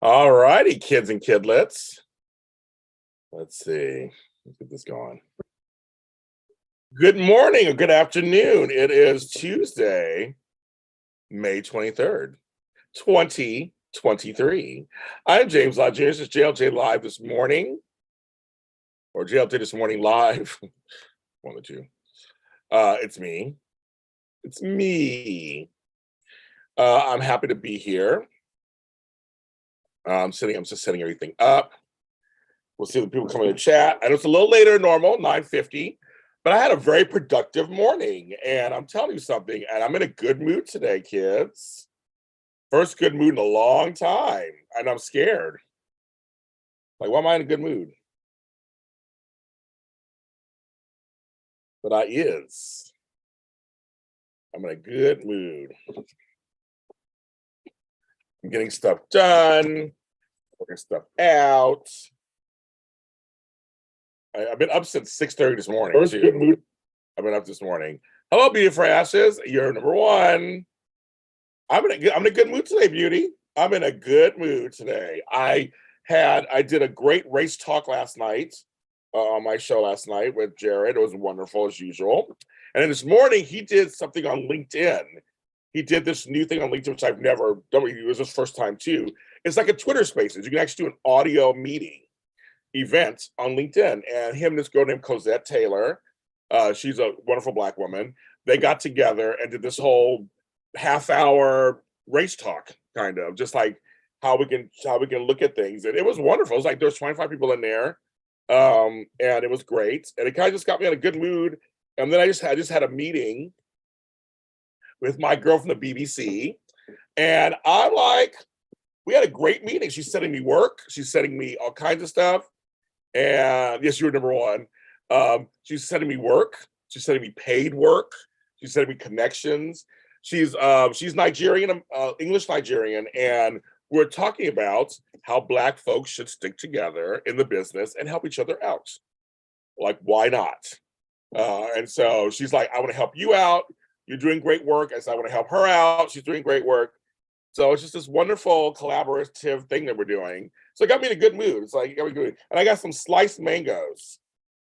All righty, kids and kidlets. Let's see. Let's get this going. Good morning or good afternoon. It is Tuesday, May 23rd, 2023. I'm James Lodge. This is JLJ Live this morning, or JLJ This Morning Live. One of the two. It's me. It's me. I'm happy to be here. I'm just setting everything up. We'll see the people come in the chat. I know it's a little later than normal, 9:50, but I had a very productive morning, and I'm telling you something, and I'm in a good mood today, kids. First good mood in a long time, and I'm scared. Like, why am I in a good mood? But I'm in a good mood. I'm getting stuff done, working stuff out. I've been up since 6:30 this morning. First good mood. I've been up this morning. Hello, Beautiful Ashes. You're number one. I'm in a good mood today, beauty. I'm in a good mood today. I did a great race talk last night on my show last night with Jared. It was wonderful as usual. And then this morning he did something on LinkedIn. He did this new thing on LinkedIn, which I've never done. It was his first time too. It's like a Twitter Spaces. You can actually do an audio meeting event on LinkedIn. And him and this girl named Cosette Taylor, she's a wonderful Black woman. They got together and did this whole half-hour race talk, kind of just like how we can look at things. And it was wonderful. It was like there's 25 people in there, and it was great. And it kind of just got me in a good mood. And then I just had a meeting with my girl from the BBC, and I'm like, we had a great meeting. She's sending me work. She's sending me all kinds of stuff. And yes, you're number one. She's sending me work. She's sending me paid work. She's sending me connections. She's Nigerian, English Nigerian, and we're talking about how Black folks should stick together in the business and help each other out. Like, why not? And so she's like, I want to help you out. You're doing great work. I said, I want to help her out. She's doing great work. So it's just this wonderful collaborative thing that we're doing. So it got me in a good mood. It's like, it got me good. And I got some sliced mangoes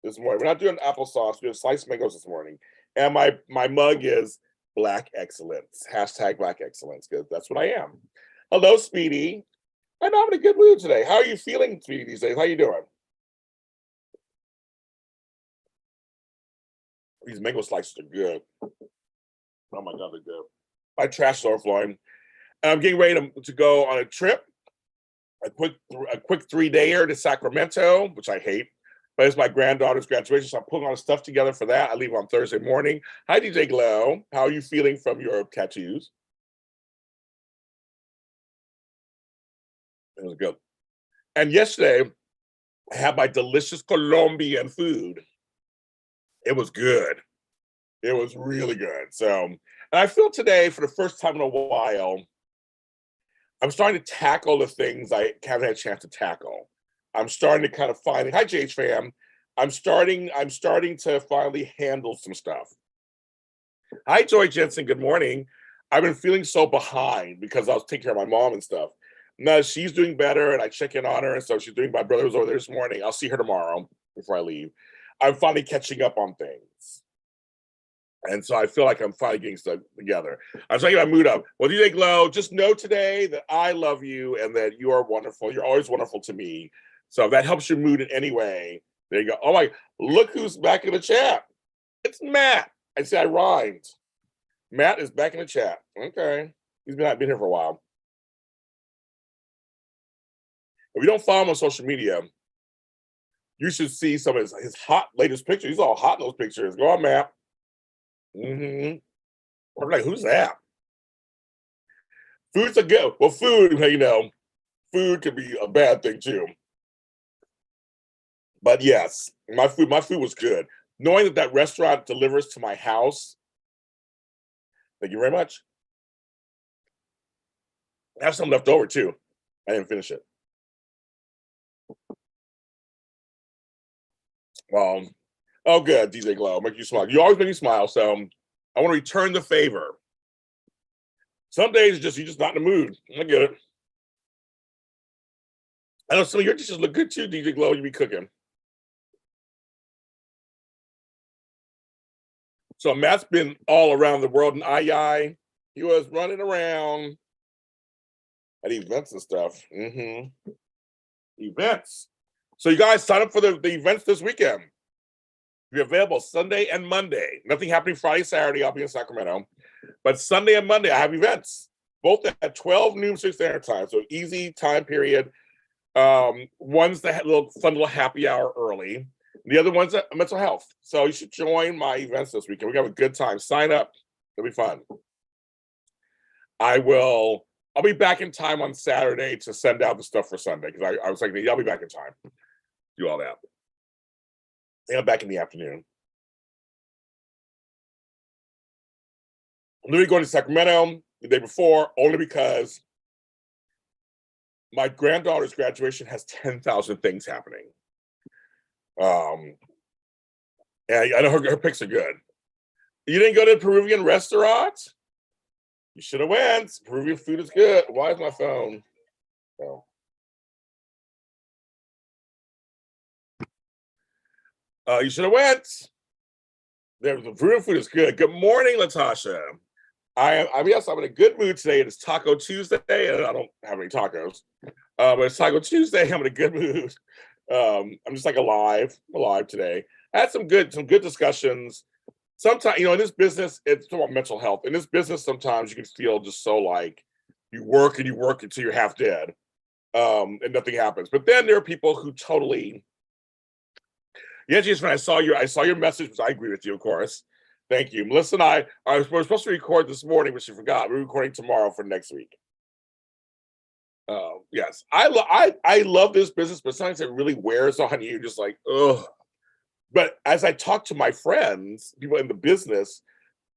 this morning. We're not doing applesauce. We're doing sliced mangoes this morning. And my mug is Black Excellence. Hashtag Black Excellence, because that's what I am. Hello, Speedy. I know I'm in a good mood today. How are you feeling, Speedy, these days? How you doing? These mango slices are good. Oh my God, they're good. My trash is overflowing. I'm getting ready to go on a trip, a quick 3-dayer to Sacramento, which I hate, but it's my granddaughter's graduation, so I'm putting all the stuff together for that. I leave on Thursday morning. Hi, DJ Glow. How are you feeling from your tattoos? It was good. And yesterday, I had my delicious Colombian food. It was good. It was really good. So, and I feel today, for the first time in a while, I'm starting to tackle the things I haven't had a chance to tackle. I'm starting to kind of find, hi JH fam. I'm starting to finally handle some stuff. Hi Joy Jensen, good morning. I've been feeling so behind because I was taking care of my mom and stuff. Now she's doing better and I check in on her, and so she's doing, my brother was over there this morning. I'll see her tomorrow before I leave. I'm finally catching up on things. And so I feel like I'm finally getting stuff together. I'm trying to get my mood up. Well, DJ Glow, just know today that I love you and that you are wonderful. You're always wonderful to me. So if that helps your mood in any way, there you go. Oh my, look who's back in the chat. It's Matt. I said I rhymed. Matt is back in the chat. Okay. He's been here for a while. If you don't follow him on social media, you should see some of his hot latest pictures. He's all hot in those pictures. Go on, Matt. I'm like, who's that? Food's a good. Well, food, food could be a bad thing too. But yes, my food was good. Knowing that restaurant delivers to my house. Thank you very much. I have some left over too. I didn't finish it. Oh, good, DJ Glow. Make you smile. You always make me smile, so I want to return the favor. Some days you're just not in the mood. I get it. I know some of your dishes look good too, DJ Glow. You be cooking. So Matt's been all around the world in II. He was running around at events and stuff. Events. So you guys sign up for the events this weekend. You're available Sunday and Monday. Nothing happening Friday, Saturday. I'll be in Sacramento. But Sunday and Monday, I have events, both at 12 noon Pacific Standard Time. So easy time period. One's the fun little happy hour early. The other one's mental health. So you should join my events this weekend. We're gonna have a good time. Sign up. It'll be fun. I'll be back in time on Saturday to send out the stuff for Sunday because I was like, I'll be back in time. Do all that. And I'm back in the afternoon. I'm literally going to Sacramento the day before only because my granddaughter's graduation has 10,000 things happening. And I know her picks are good. You didn't go to a Peruvian restaurant? You should have went. Peruvian food is good. Why is my phone? Oh. You should have went. The Peruvian food is good. Good morning, Latasha. I'm in a good mood today. It's Taco Tuesday, and I don't have any tacos. But it's Taco Tuesday. I'm in a good mood. I'm just like alive today. I had some good discussions. Sometimes, in this business, it's about mental health. In this business, sometimes you can feel just so like you work until you're half dead, and nothing happens. But then there are people who totally. Yeah, just when I saw your message, which I agree with you, of course. Thank you, Melissa and I were supposed to record this morning, but she forgot. We're recording tomorrow for next week. Yes, I love this business, but sometimes it really wears on you, just like, ugh. But as I talk to my friends, people in the business,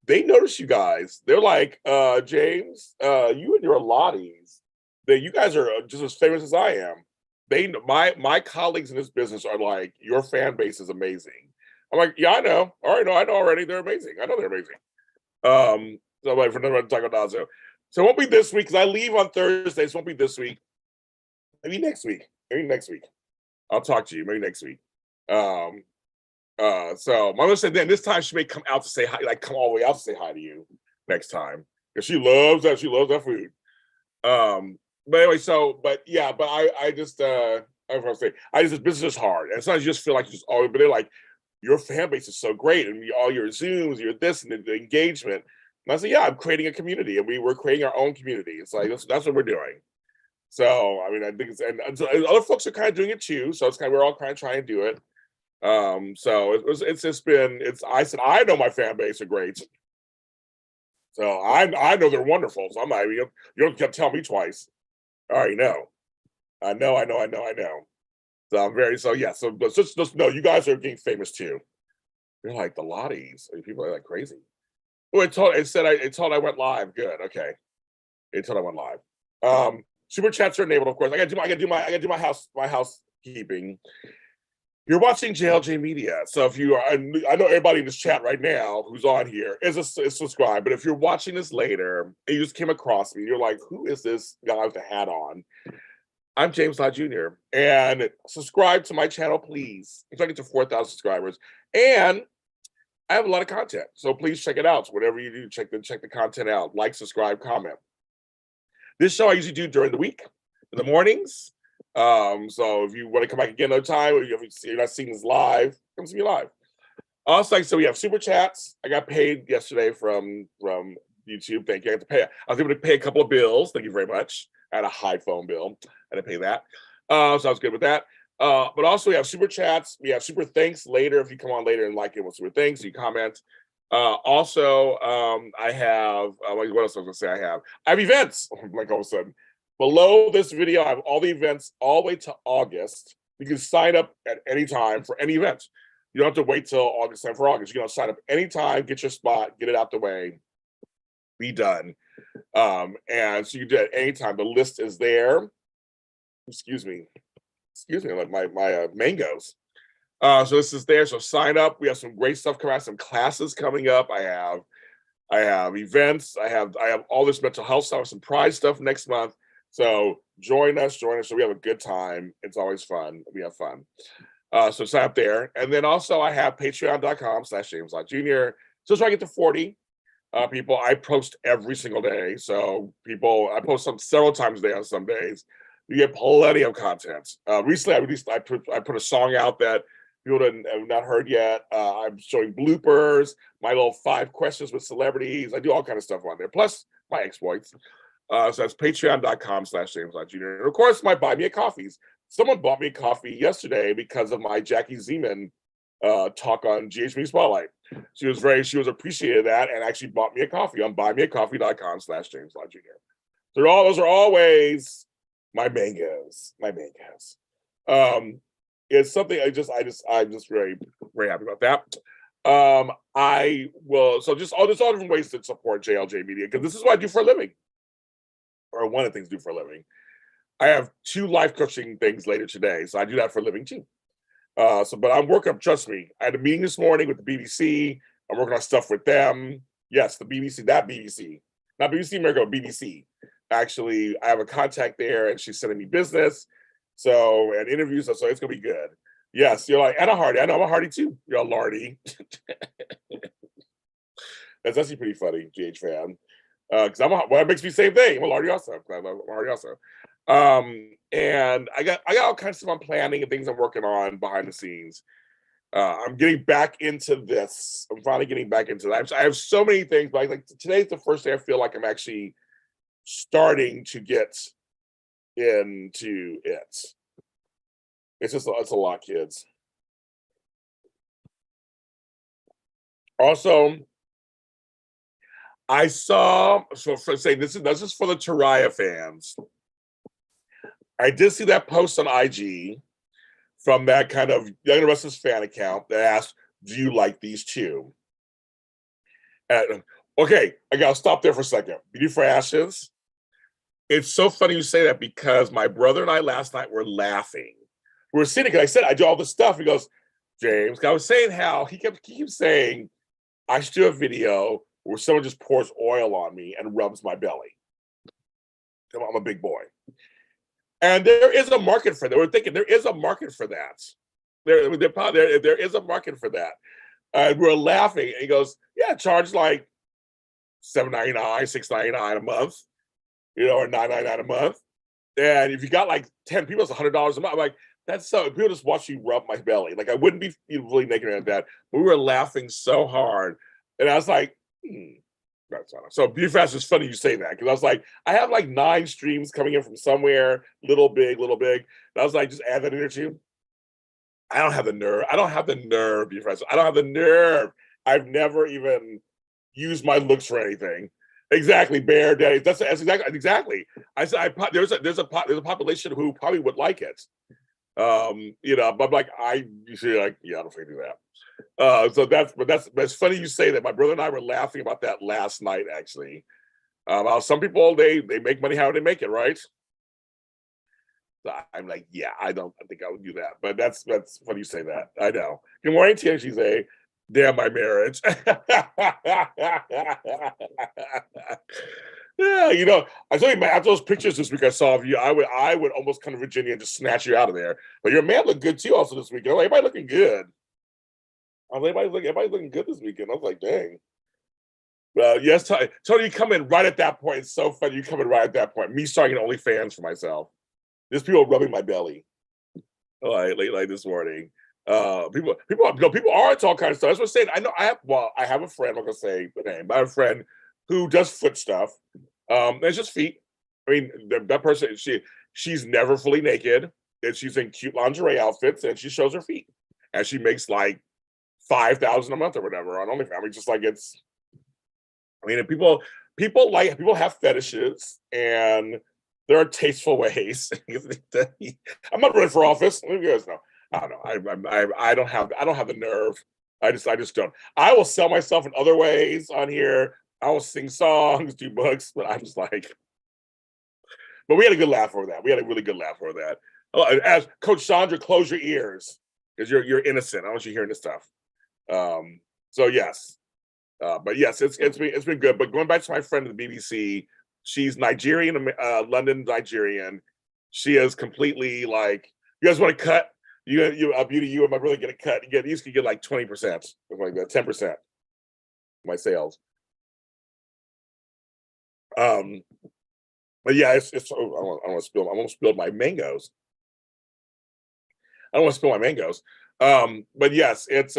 they notice you guys. They're like, James, you and your Lotties, that you guys are just as famous as I am. My colleagues in this business are like, your fan base is amazing. I'm like, yeah, I know. I know already. They're amazing. I know they're amazing. So I'm like, for another Taco Dazo. So it won't be this week because I leave on Thursday. So it won't be this week. Maybe next week. I'll talk to you. Maybe next week. So my mother said then this time she may come out to say hi, like come all the way out to say hi to you next time. Because she loves that. She loves that food. But anyway, I just this business is hard. And sometimes you just feel like you just always, but they're like, your fan base is so great, and all your Zooms, your this and the engagement. And I said, yeah, I'm creating a community, and we're creating our own community. It's like that's what we're doing. So I mean, I think and so other folks are kind of doing it too. So it's we're all kind of trying to do it. So I said I know my fan base are great. So I know they're wonderful. So I'm not, you don't have to tell me twice. I already know. I know. So I'm very so but just know you guys are getting famous too. You're like the Lotties. People are like crazy. Oh, it told I went live. Good. Okay. It told I went live. Super chats are enabled, of course. I gotta do my housekeeping. You're watching JLJ Media. So if you are, I know everybody in this chat right now who's on here is subscribed, but if you're watching this later and you just came across me, you're like, who is this guy with the hat on? I'm James Lott Jr. And subscribe to my channel, please. I'm trying to get to 4,000 subscribers. And I have a lot of content. So please check it out. So whatever you do, check the content out. Like, subscribe, comment. This show I usually do during the week, in the mornings. So if you want to come back again another time, or you're not seeing this live, come see me live. Also, so we have super chats. I got paid yesterday from YouTube. Thank you. I was able to pay a couple of bills. Thank you very much. I had a high phone bill. I had to pay that. So I was good with that. But also we have super chats. We have super thanks later. If you come on later and like it with super thanks, you comment. Also, I have what else was I gonna say? I have events. Like all of a sudden. Below this video, I have all the events all the way to August. You can sign up at any time for any event. You don't have to wait till August for August. You can sign up anytime, get your spot, get it out the way, be done. And so you can do it at any time. The list is there. Excuse me, like my mangoes. So this is there. So sign up. We have some great stuff coming out. Some classes coming up. I have events. I have all this mental health stuff. Some prize stuff next month. So join us. So we have a good time. It's always fun. We have fun. So sign up there. And then also I have patreon.com/JamesLottJr. So try to get to 40 people. I post every single day. So I post some several times a day on some days. You get plenty of content. Recently I put a song out that people have not heard yet. I'm showing bloopers, my little 5 questions with celebrities. I do all kind of stuff on there. Plus my exploits. So that's patreon.com/JamesLottJr. And of course, my buy me a coffees. Someone bought me a coffee yesterday because of my Jackie Zeman talk on GHB Spotlight. She was appreciated that and actually bought me a coffee on buymeacoffee.com/JamesLottJr. Those are always my mangoes. It's something I'm just very, very happy about that. I will, so just all different ways to support JLJ Media, because this is what I do for a living, or one of the things I do for a living. I have 2 life coaching things later today, so I do that for a living too. But I'm working, trust me. I had a meeting this morning with the BBC. I'm working on stuff with them. Yes, the BBC, that BBC, not BBC America, BBC. Actually, I have a contact there, and she's sending me business, and interviews. So it's gonna be good. Yes, you're like Anna Hardy. I know I'm a Hardy too. You're a Lardy. That's actually pretty funny, GH fan. Because it makes me the same thing. I'm a Lardy also. I'm a Hardy also. And I got all kinds of stuff I'm planning and things I'm working on behind the scenes. I'm getting back into this. I'm finally getting back into that. I have so many things, but like today's the first day I feel like I'm actually starting to get into it. It's a lot, kids. Also, I saw, so for saying this is for the Taraya fans. I did see that post on IG from that kind of Young Restless fan account that asked, "Do you like these 2?" And, okay, I gotta stop there for a second. Beauty for Ashes. It's so funny you say that, because my brother and I last night were laughing. We were sitting, because I said I do all this stuff. He goes, "James," I was saying how he keeps saying I should do a video where someone just pours oil on me and rubs my belly. I'm a big boy. And there is a market for that. We're thinking there is a market for that. There is a market for that. And we're laughing. And he goes, "Yeah, charge like $7.99, $6.99 a month, or $9.99 a month. And if you got like 10 people, it's $100 a month." I'm like, that's so, people just watch you rub my belly. Like, I wouldn't be really naked at that. But we were laughing so hard. And I was like, that's not. So Beauty Fast is funny you say that, because I was like, I have like 9 streams coming in from somewhere, little big. And I was like, just add that in there too. I don't have the nerve, Beauty Fast. I don't have the nerve. I've never even used my looks for anything. Exactly, Bear Daddy. That's exactly. I said there's a population who probably would like it. But like I usually like, yeah, I don't think do that. So that's funny you say that. My brother and I were laughing about that last night, actually. Some people they make money how they make it, right? So I'm like, yeah, I think I would do that. But that's funny you say that. I know. Good morning, Tia. She's a damn my marriage. Yeah, I tell you, after those pictures this week I saw of you, I would almost come to Virginia and just snatch you out of there. But your man looked good too also this weekend. Everybody looking good. Everybody's looking good this weekend. I was like, dang. Yes, Tony, you come in right at that point. It's so funny. You come in right at that point. Me starting an OnlyFans for myself. There's people rubbing my belly. Like this morning. People are into all kinds of stuff. That's what I'm saying. I know I have a friend, I'm not gonna say the name, but I have a friend who does foot stuff. It's just feet. I mean, that person, she's never fully naked, and she's in cute lingerie outfits, and she shows her feet. And she makes like $5,000 a month or whatever on OnlyFans. I mean, just like it's. I mean, people have fetishes, and there are tasteful ways. I'm not running for office. You guys know. I don't know. I don't have the nerve. I just don't. I will sell myself in other ways on here. I will sing songs, do books, but I'm just like. But we had a good laugh over that. We had a really good laugh over that. As Coach Chandra, close your ears, because you're innocent. I don't want you hearing this stuff. So yes, but yes, it's been good. But going back to my friend at the BBC, She's Nigerian, London Nigerian. She is completely like, you guys want to cut? Beauty, you and my brother get a cut. You could get like 20%, like that, 10% my sales. But yeah, it's I don't want to spill my mangoes. I don't want to spill my mangoes. But yes, it's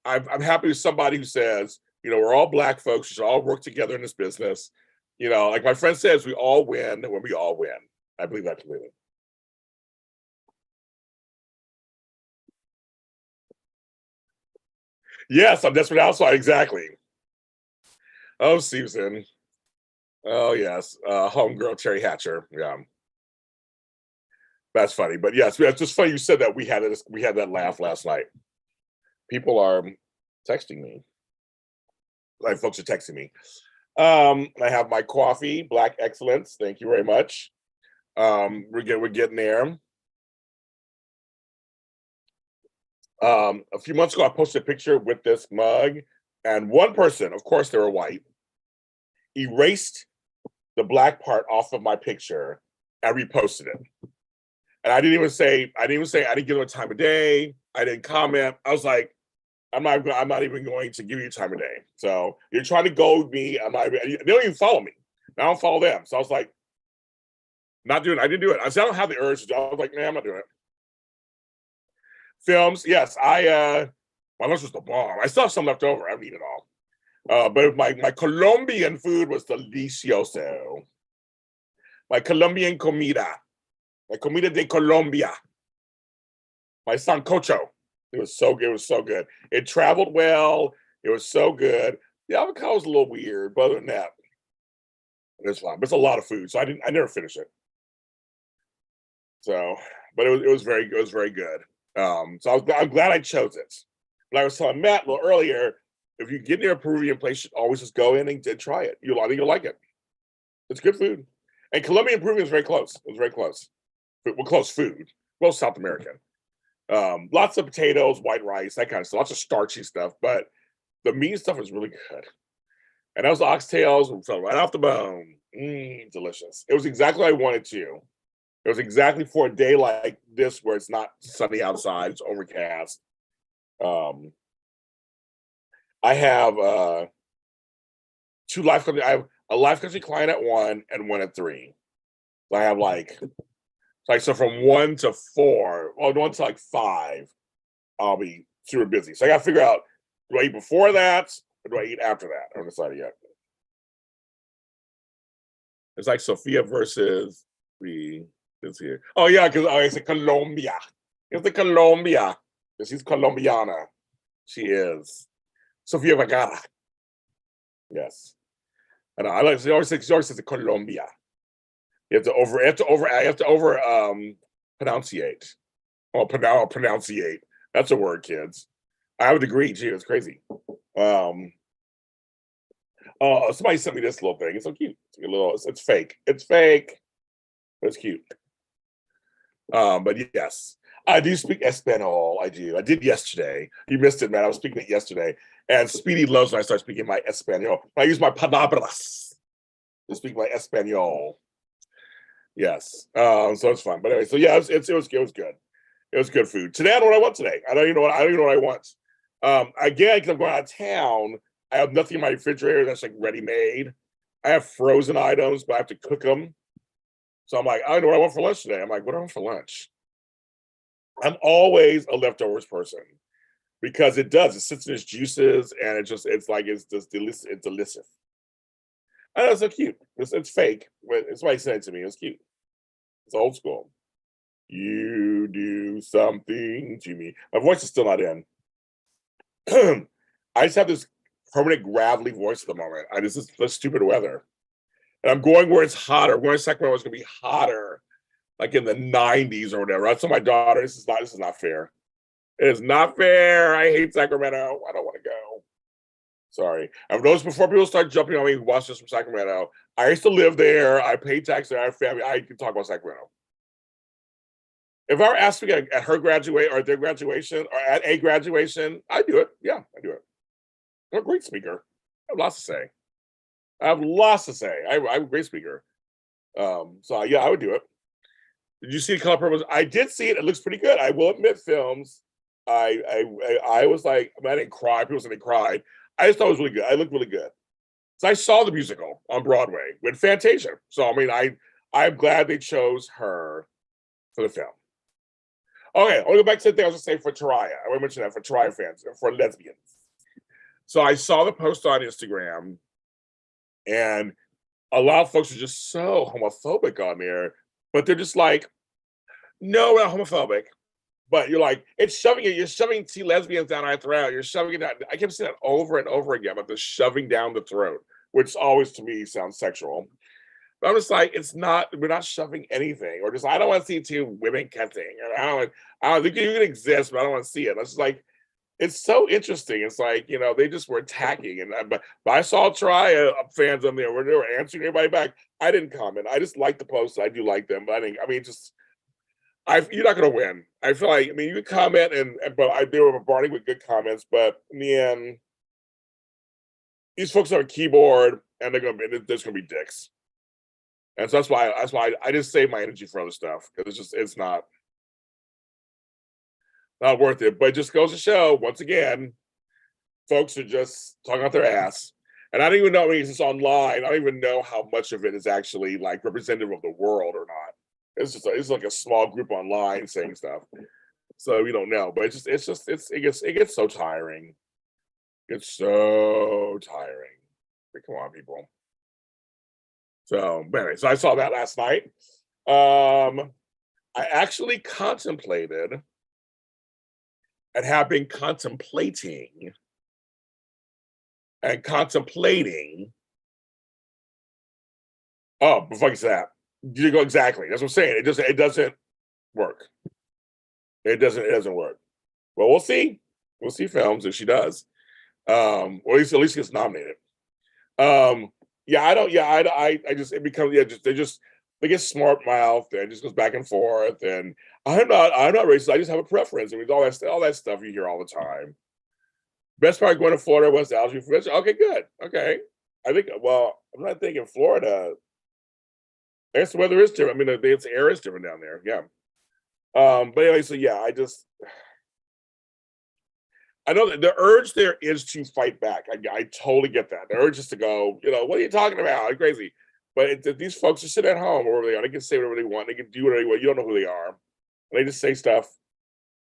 I'm happy with somebody who says, we're all Black folks, we should all work together in this business. Like my friend says, we all win when we all win. I believe that completely. Yes, I'm Desperate Housewife, exactly. Oh, Susan. Oh yes, homegirl Terry Hatcher. Yeah, that's funny. But yes, it's just funny you said that. We had that laugh last night. People are texting me. Like folks are texting me. I have my coffee, Black Excellence. Thank you very much. We're getting there. A few months ago, I posted a picture with this mug, and one person, of course, they were white, erased the Black part off of my picture and reposted it. And I didn't give them a time of day. I didn't comment. I was like, I'm not even going to give you time of day. So you're trying to goad me. They don't even follow me. I don't follow them. So I was like, not doing it. I didn't do it. I don't have the urge to do it. I was like, I'm not doing it. Films, yes. My lunch was the bomb. I still have some left over. I don't eat it all. But my Colombian food was delicioso. My Colombian comida. My comida de Colombia. My sancocho. It was so good. It was so good. It traveled well. It was so good. The avocado was a little weird, but other than that, it was fine. But it's a lot of food, so I never finished it. So, but it was very good. So I'm glad I chose it. But I was telling Matt a little earlier, if you get near a Peruvian place, you should always just go in and try it. I think you'll like it. It's good food. And Colombian Peruvian is very close. It was very close. Well, close food. Well, South American. Lots of potatoes, white rice, that kind of stuff. Lots of starchy stuff, but the meat stuff was really good. And those oxtails fell right off the bone. Delicious. It was exactly what I wanted to. It was exactly for a day like this where it's not sunny outside, it's overcast. I have two life coaching. I have a life coaching client at 1 and one at 3. So I have so from 1 to 4, well, 1 to 5, I'll be super busy. So I got to figure out, do I eat before that or do I eat after that? I haven't decided yet. It's like Sophia versus this here. Oh yeah, because it's a Colombia. It's a Colombia. She's Colombiana. She is. Sofia Vergara. Yes. And I like she always says Colombia. You have to pronunciate. Oh, pronunciate. That's a word, kids. I have a degree too. It's crazy. Somebody sent me this little thing. It's so cute. It's fake. It's fake. But it's cute. But yes, I do speak Espanol. I do. I did yesterday. You missed it, man. I was speaking it yesterday. And Speedy loves when I start speaking my Espanol. I use my palabras to speak my Espanol. Yes. So it's fun. But anyway, so yeah, it was good. It was good food. Today I don't know what I want today. I don't even know what I want. Again, because I'm going out of town, I have nothing in my refrigerator that's like ready made. I have frozen items, but I have to cook them. So I'm like, I don't know what I want for lunch today. I'm like, what do I want for lunch? I'm always a leftovers person because it sits in its juices and it's just delicious. It's delicious. I know, it's so cute. It's fake, but it's why he said it to me. It's cute. It's old school. You do something to me. My voice is still not in. I just have this permanent gravelly voice at the moment. This is the stupid weather. And I'm going where it's hotter. I'm going to Sacramento, it's going to be hotter, like in the 90s or whatever. I told my daughter, this is not fair. It is not fair. I hate Sacramento. I don't want to go. Sorry. I've noticed before people start jumping on me who watch this from Sacramento, I used to live there. I pay taxes. I have family. I can talk about Sacramento. If I were asked me at her graduate or at their graduation or at a graduation, I'd do it. Yeah, I do it. I'm a great speaker. I have lots to say. I have lots to say. I'm a great speaker. So yeah, I would do it. Did you see Color Purple? I did see it. It looks pretty good. I will admit, films. I was like, I didn't cry. People said they cried. I just thought it was really good. I looked really good. So I saw the musical on Broadway with Fantasia. So I mean, I'm glad they chose her for the film. Okay, I'll go back to the thing I was going to say for Taraya. I want to mention that for Taraya fans, for lesbians. So I saw the post on Instagram, and a lot of folks are just so homophobic on there, but they're just like, no, we're not homophobic. But you're like, you're shoving T lesbians down our throat. You're shoving it down. I kept saying that over and over again about the shoving down the throat, which always to me sounds sexual. But I'm just like, we're not shoving anything. Or just, I don't want to see two women kissing. I don't think you can exist, but I don't want to see it. It's just like, it's so interesting. It's like, they just were attacking. But I saw fans on there where they were answering everybody back. I didn't comment. I just liked the post. I do like them. But you're not going to win. I feel like, you can comment, they were bombarding with good comments, but in the end, these folks have a keyboard, and there's going to be dicks. And so that's why I just save my energy for other stuff, because it's not worth it. But it just goes to show, once again, folks are just talking out their ass. And I don't even know, it's online. I don't even know how much of it is actually like representative of the world or not. It's like a small group online saying stuff. So we don't know. But it gets so tiring. It's so tiring. Like, come on, people. So, but anyway, so I saw that last night. I actually contemplated and have been contemplating Oh, before I say that, you go exactly. That's what I'm saying. It doesn't work. It doesn't work. Well, we'll see. We'll see films if she does. Or at least gets nominated. Yeah, I don't. Yeah, I just it becomes they get smart mouthed and it just goes back and forth. And I'm not racist. I just have a preference. I mean, all that stuff you hear all the time. Best part of going to Florida was the algae for okay, good. Okay, I think. Well, I'm not thinking Florida. I guess the weather is different. I mean, the air is different down there. Yeah. But anyway, so yeah, I know that the urge there is to fight back. I totally get that. The urge is to go, what are you talking about? I'm crazy. But these folks are sitting at home or wherever they are. They can say whatever they want. They can do whatever they want. You don't know who they are. And they just say stuff.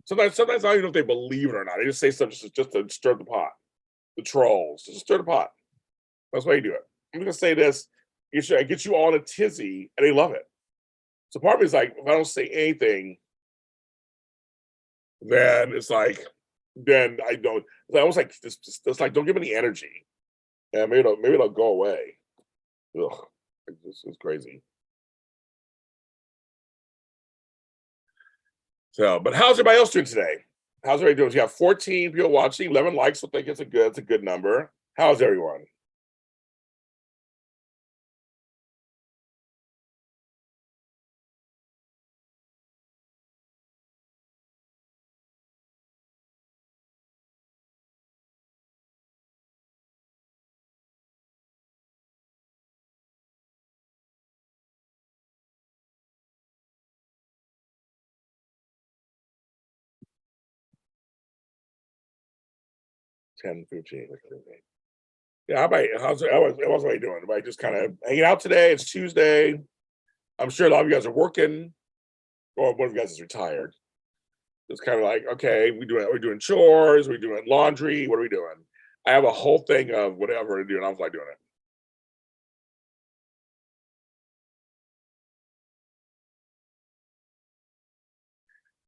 Sometimes I don't even know if they believe it or not. They just say stuff just to stir the pot. The trolls. Just stir the pot. That's why you do it. I'm going to say this. Get you all in a tizzy, and they love it. So part of me is like, if I don't say anything, then it's like, then I don't. It's almost like it's like, don't give any energy, and maybe it'll go away. Ugh, it's crazy. So, but how's everybody else doing today? How's everybody doing? You have 14 people watching, 11 likes. I think it's a good number. How's everyone? Ten, 15. Yeah, how's everybody doing? Everybody just kind of hanging out today? It's Tuesday. I'm sure a lot of you guys are working, or one of you guys is retired. It's kind of like, okay, we're doing chores, we're doing laundry, what are we doing? I have a whole thing of whatever to do, and I was like doing it.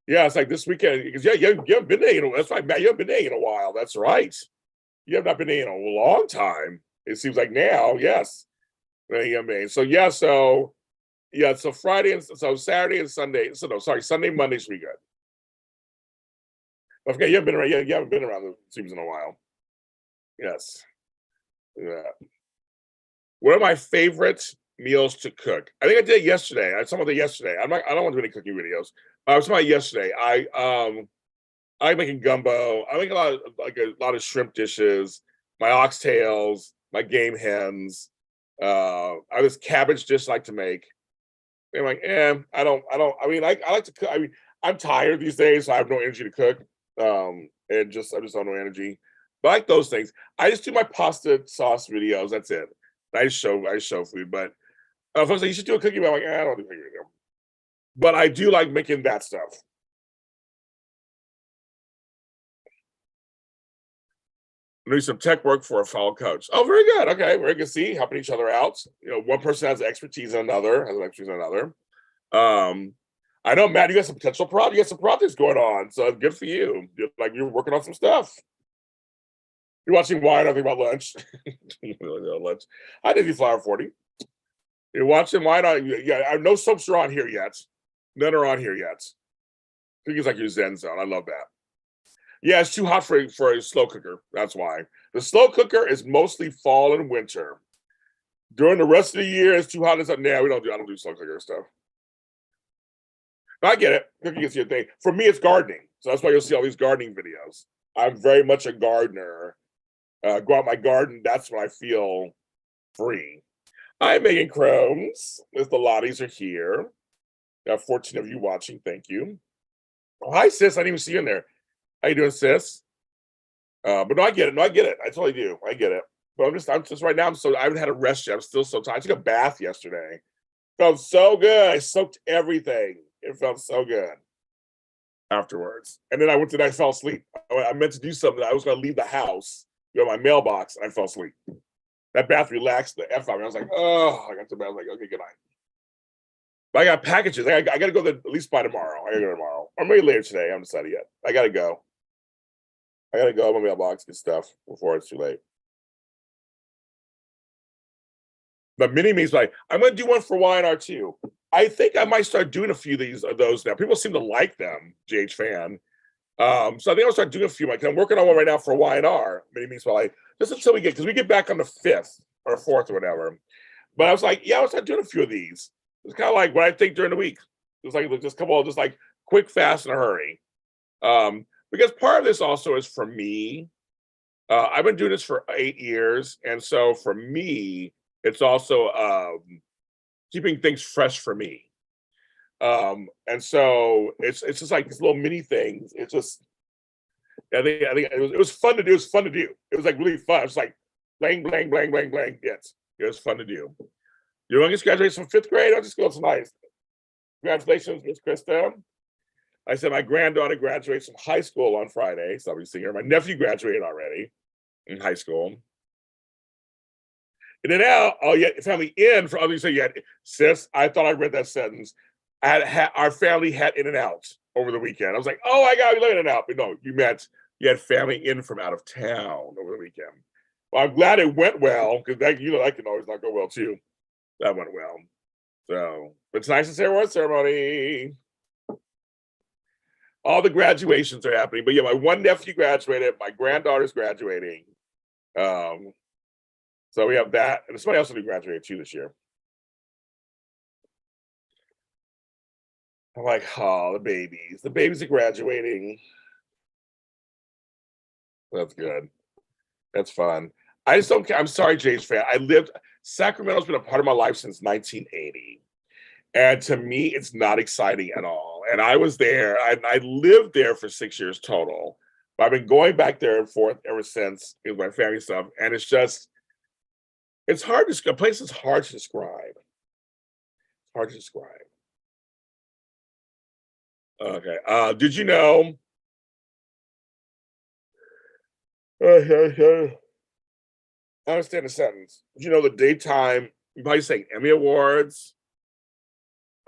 Yeah, it's like this weekend because you haven't been there. That's right, Matt. You haven't been there in a while. That's right. You have not been there in a long time. It seems like now, yes. So yeah, so Friday and so Saturday and Sunday. So no, sorry, Sunday, Monday should be good. Okay, you haven't been around. You haven't been around. It seems in a while. Yes. Yeah. One of my favorite meals to cook. I think I did it yesterday. I saw it yesterday. I don't want to do any cooking videos. I was talking about yesterday. I like making gumbo. I make a lot of shrimp dishes, my oxtails, my game hens. I have this cabbage dish I like to make. I'm like, I mean, I like to cook. I mean, I'm tired these days, so I have no energy to cook. I just don't have no energy. But I like those things. I just do my pasta sauce videos. That's it. I show food, but folks like you should do a cookie. But I'm like, I don't do cooking video. But I do like making that stuff. I'm doing some tech work for a fellow coach. Oh, very good. Okay, very good. See, helping each other out. You know, one person has expertise in another, has an expertise in another. Um, I know, Matt, you got some potential projects. You got some projects going on, so good for you. You're working on some stuff. You're watching wine. I think about lunch. Lunch. I did you flower 40. You're watching wine on. Yeah, I no soaps are on here yet. None are on here yet. I think it's like your Zen zone. I love that. Yeah, it's too hot for a slow cooker. That's why. The slow cooker is mostly fall and winter. During the rest of the year, it's too hot. It's like, nah, I don't do slow cooker stuff. I get it. Cooking is your thing. For me, it's gardening. So that's why you'll see all these gardening videos. I'm very much a gardener. Go out my garden. That's when I feel free. I'm Megan Cromes. As the Lotties are here. Got 14 of you watching. Thank you. Oh, hi, sis. I didn't even see you in there. How you doing, sis? But no, I get it. No, I get it. I totally do. I get it. But I'm just right now. I haven't had a rest yet. I'm still so tired. I took a bath yesterday. Felt so good. I soaked everything. It felt so good afterwards. And then I fell asleep. I meant to do something. I was going to leave the house, go to my mailbox, and I fell asleep. That bath relaxed the F out of me. I was like, oh, I got to bed. I was like, okay, good night. But I got packages. I got to go there at least by tomorrow. I got to go tomorrow. Or maybe later today. I haven't decided yet. I got to go. I got to go to my mailbox, get stuff before it's too late. But mini me's like, I'm going to do one for YNR too. I think I might start doing a few of those now. People seem to like them, GH fan. So I think I'll start doing a few. I'm working on one right now for YNR. Mini me's like, just until because we get back on the 5th or 4th or whatever. But I was like, yeah, I'll start doing a few of these. It's kind of like what I think during the week. It's like just a couple of just like quick, fast, in a hurry. Because part of this also is for me. I've been doing this for 8 years. And so for me, it's also keeping things fresh for me. And so it's just like these little mini things. It's just I think it was fun to do. It was fun to do. It was like really fun. It's like blang, blang, blang, blang, blang. Yes, it was fun to do. Your youngest graduates from 5th grade. I'll just go tonight. Congratulations, Miss Krista. I said my granddaughter graduates from high school on Friday, so I'll be seeing her. My nephew graduated already in high school. And then now, oh yeah, family in for others say, yeah, sis, I thought I read that sentence. Our family had in and out over the weekend. I was like, oh my God, we let in and out. But no, you had family in from out of town over the weekend. Well, I'm glad it went well, because that can always not go well too. That went well. So, but it's nice to say award ceremony. All the graduations are happening. But yeah, my one nephew graduated, my granddaughter's graduating. So we have that, and somebody else will be graduating too this year. I'm like, oh, the babies are graduating. That's good. That's fun. I just don't care. I'm sorry, James fan. Sacramento's been a part of my life since 1980. And to me, it's not exciting at all. And I was there, I lived there for 6 years total. But I've been going back there and forth ever since with my family stuff. And it's hard to, a place is hard to describe. It's hard to describe. Okay. Did you know? I understand the sentence. Did you know the daytime, you probably saying Emmy Awards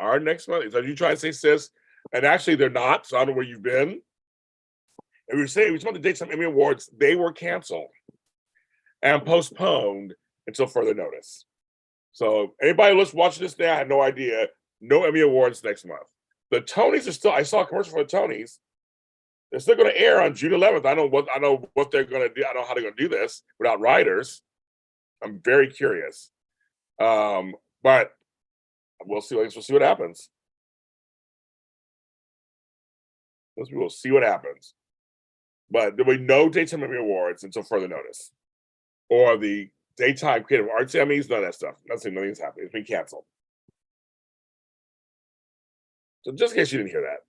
are next month? So you try to say, sis? And actually, they're not. So I don't know where you've been. And we were talking about the daytime Emmy Awards, they were canceled and postponed until further notice. So anybody who's watching this now, I had no idea. No Emmy Awards next month. The Tonys are still. I saw a commercial for the Tonys. They're still going to air on June 11th. I know what they're going to do. I know how they're going to do this without writers. I'm very curious. But we'll see. We'll see what happens. We will see what happens. But there will be no daytime Emmy Awards until further notice, or the Daytime creative arts Emmys, none of that stuff. Nothing's happening. It's been canceled. So just in case you didn't hear that,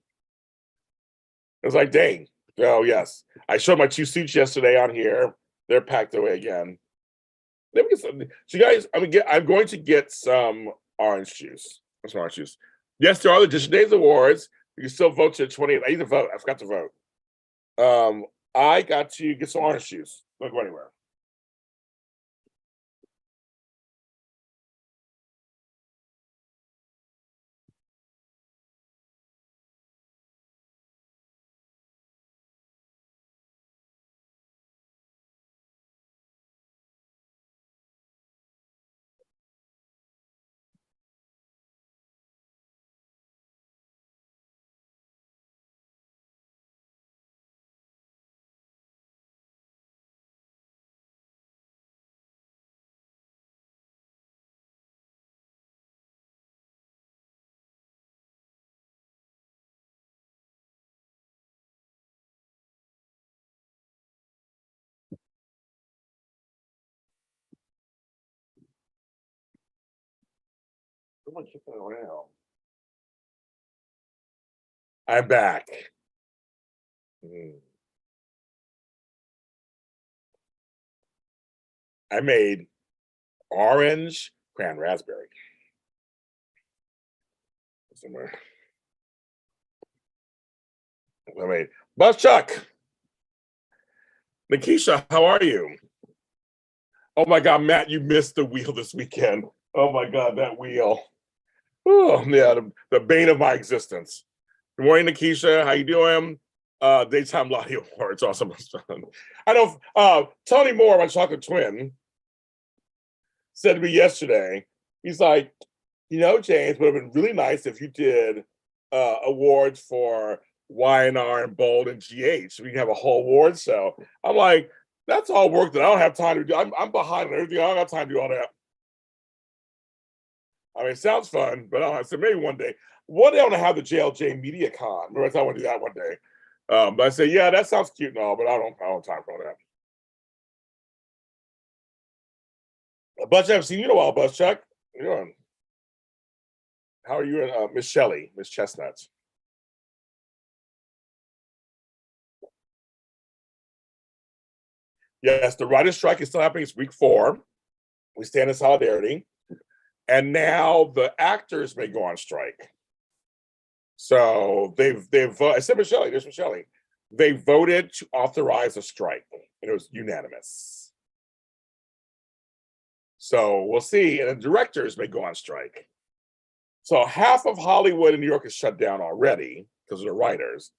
it was like, dang. Oh yes, I showed my 2 suits yesterday on here. They're packed away again. Let me get some. So, you guys, I'm going to get some orange juice. Some orange juice. Yes, there are the Dish Days Awards. You can still vote to the 28th. I need to vote. I forgot to vote. I got to get some orange juice. Don't go anywhere. Someone kicking around. I'm back. I made orange cran raspberry. Somewhere. I made Buzz Chuck. Nikisha, how are you? Oh my God, Matt, you missed the wheel this weekend. Oh my God, that wheel. Oh yeah, the bane of my existence. Good morning, Nikisha. How you doing? Daytime Lottie Awards. Awesome. I know Tony Moore, my chocolate twin, said to me yesterday, he's like, James, would have been really nice if you did awards for YNR and Bold and GH. We can have a whole award show. I'm like, that's all work that I don't have time to do. I'm behind on everything. I don't have time to do all that. I mean, it sounds fun, but I said maybe one day. One day I want to have the JLJ Media Con. Remember, I want to do that one day. But I said, yeah, that sounds cute and all, but I don't have time for all that. Buzz, I haven't seen you in a while, Buzz Chuck. How you doing? How are you and Miss Shelley, Miss Chestnuts? Yes, the writer's strike is still happening. It's week 4. We stand in solidarity. And now the actors may go on strike. So they've I said Michelle, there's Michelle. They voted to authorize a strike, and it was unanimous. So we'll see. And the directors may go on strike. So half of Hollywood in New York is shut down already because of the writers.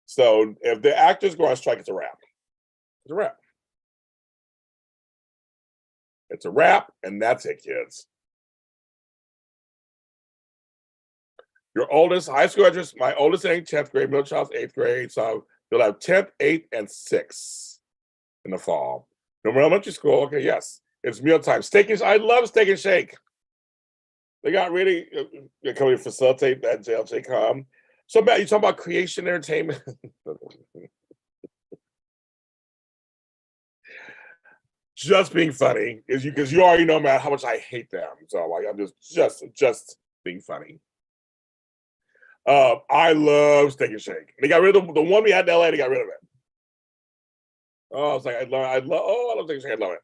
So if the actors go on strike, it's a wrap. It's a wrap. It's a wrap, and that's it, kids. Your oldest high school address, my oldest in 10th grade, middle child's 8th grade. So they'll have 10th, 8th, and 6th in the fall. No more elementary school. Okay, yes. It's mealtime. I love Steak and Shake. They got really they're coming to facilitate that JLJ com. So Matt, you talking about creation entertainment? Just being funny is because you already know, Matt, how much I hate them. So like I'm just being funny. I love Steak and Shake. They got rid of the one we had in LA. They got rid of it. Oh, I was like, I love Steak and Shake. I love it.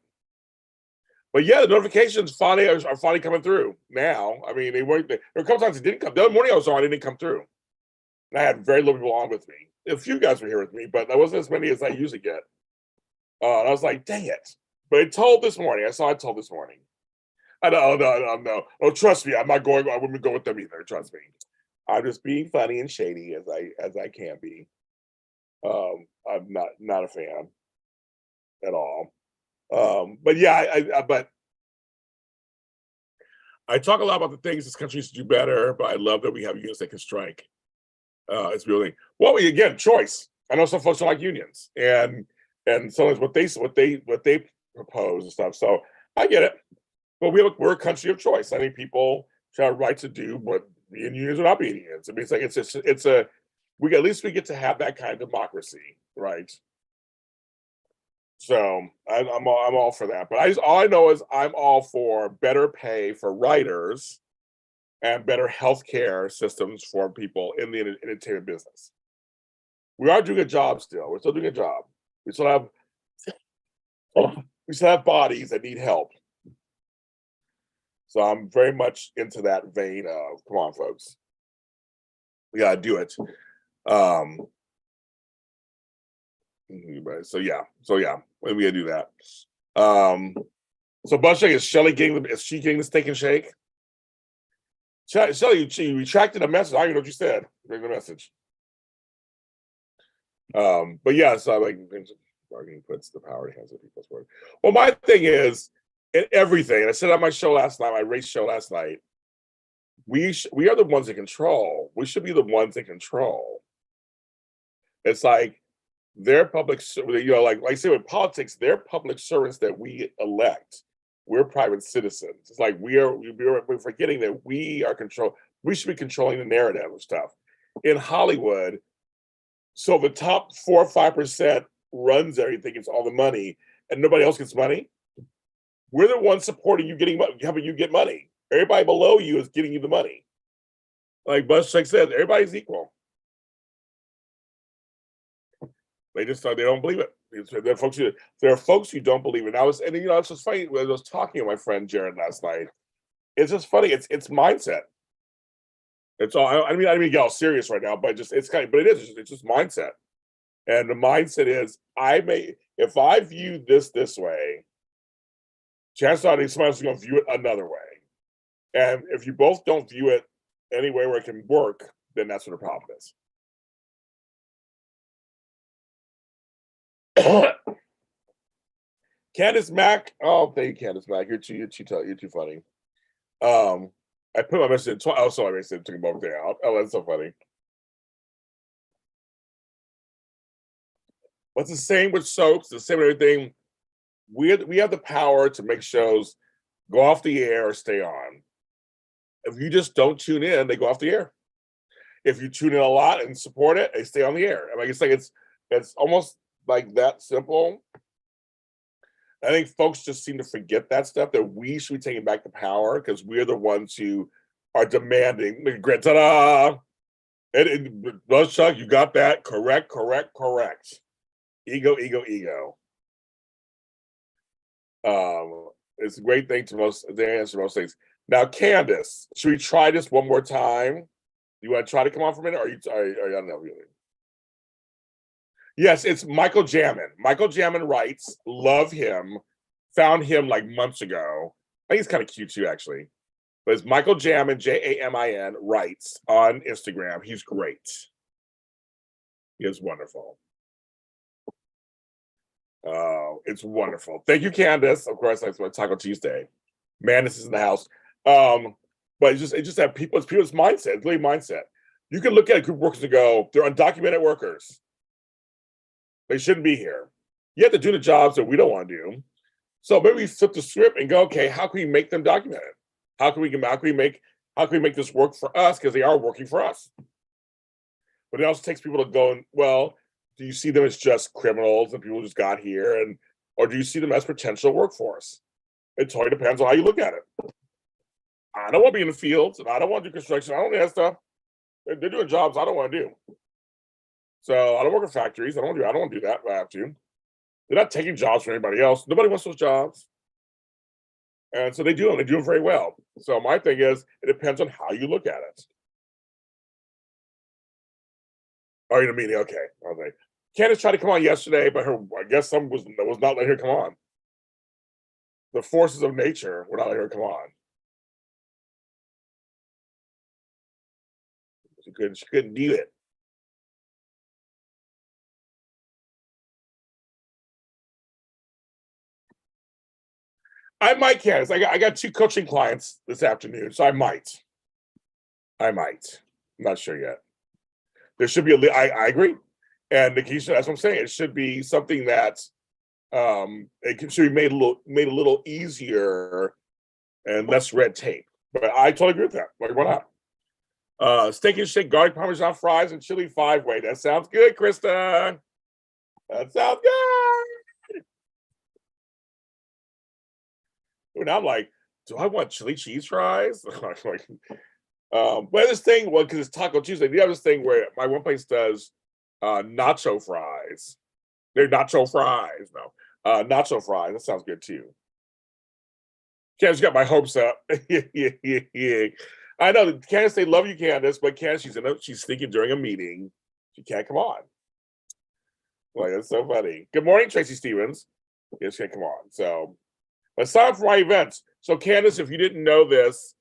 But yeah, the notifications finally are finally coming through now. I mean, they weren't. There were a couple times it didn't come. The other morning I was on, it didn't come through. And I had very little people on with me. A few guys were here with me, but there wasn't as many as I usually get. And I was like, dang it. But it told this morning. I saw it told this morning. I know, no. Oh, trust me, I'm not going. I wouldn't go with them either. Trust me. I'm just being funny and shady as I can be. I'm not a fan at all. But yeah, but I talk a lot about the things this country needs to do better. But I love that we have unions that can strike. It's really well. Again, choice. I know some folks don't like unions, and sometimes what they propose and stuff. So I get it. But we're a country of choice. I think people should have a right to do what be in unions or not be in unions. I mean, it's like it's a we at least we get to have that kind of democracy, right? So I'm all for that. But all I know is I'm all for better pay for writers and better healthcare systems for people in the entertainment business. We are doing a job still. We're still doing a job. We still have we still have bodies that need help. So I'm very much into that vein of come on, folks. We gotta do it. Um so yeah. We gotta do that. So Butt Shake, is she getting the steak and shake? Shelly, she retracted a message. I don't even know what you said during the message. But yeah, so like bargaining puts the power in hands of people's word. Well, my thing is in everything. I said on my show last night, my race show last night. We are the ones in control. We should be the ones in control. It's like they're public, like I say with politics, they're public servants that we elect. We're private citizens. It's like we're forgetting that we are control. We should be controlling the narrative of stuff. In Hollywood, so the top 4 or 5% runs everything, gets all the money, and nobody else gets money. We're the ones supporting you getting money, helping you get money. Everybody below you is getting you the money. Like Bush said, everybody's equal. They just they don't believe it. There are folks who don't believe it. It's just funny when I was talking to my friend Jared last night. It's just funny. It's mindset. It's all. I mean, get all serious right now, but it's just mindset. And the mindset is, if I view this way, chances are somebody else is going to view it another way. And if you both don't view it any way where it can work, then that's what the problem is. Candace Mack. Oh, thank you, Candace Mack. You're too funny. I put my message in sorry, I said took a moment there. Oh, that's so funny. What's the same with soaps, the same with everything. We have the power to make shows go off the air or stay on. If you just don't tune in, they go off the air. If you tune in a lot and support it, they stay on the air. I mean, it's almost like that simple. I think folks just seem to forget that stuff, that we should be taking back the power because we're the ones who are demanding. Ta-da! Chuck, you got that. Correct. Ego. It's a great thing to answer most things. Now, Candace, should we try this one more time? You want to try to come on for a minute, or are you I don't know really? Yes, it's Michael Jamin. Michael Jamin writes, love him. Found him like months ago. I think he's kind of cute too, actually. But it's Michael Jamin, Jamin, writes on Instagram. He's great. He is wonderful. It's wonderful. Thank you, Candace. Of course, that's what Taco Tuesday. Madness is in the house. But it just have people's mindset. It's really mindset. You can look at a group of workers and go, they're undocumented workers. They shouldn't be here. You have to do the jobs that we don't want to do. So maybe we flip the script and go, okay, how can we make them documented? How can we make this work for us? Because they are working for us. But it also takes people to go, well, do you see them as just criminals and people just got here, or do you see them as potential workforce? It totally depends on how you look at it. I don't want to be in the fields, and I don't want to do construction. I don't want that stuff. They're doing jobs I don't want to do. So I don't work in factories. I don't want to do that. But I have to. They're not taking jobs from anybody else. Nobody wants those jobs. And so they do them. They do them very well. So my thing is, it depends on how you look at it. Are you in a meeting? Okay. Candace tried to come on yesterday, but I guess someone was not letting her come on. The forces of nature would not let her come on. She couldn't do it. I might, Candace. I got 2 coaching clients this afternoon, so I might. I'm not sure yet. There should be I agree. And Nikisha, that's what I'm saying. It should be something that should be made a little easier and less red tape. But I totally agree with that. Like, why not? Steak and shake, garlic parmesan fries, and chili 5-way. That sounds good, Krista. That sounds good. And I'm like, do I want chili cheese fries? Like, but this thing, well, because it's Taco Tuesday, the other thing where my one place does nacho fries. They're nacho fries, no. Nacho fries. That sounds good too. Candace got my hopes up. Yeah. I know Candace, they love you, Candace, but Candace, she's thinking during a meeting. She can't come on. Like, that's so funny. Good morning, Tracy Stevens. Yes, can't come on. So let's sign up for my events. So, Candace, if you didn't know this,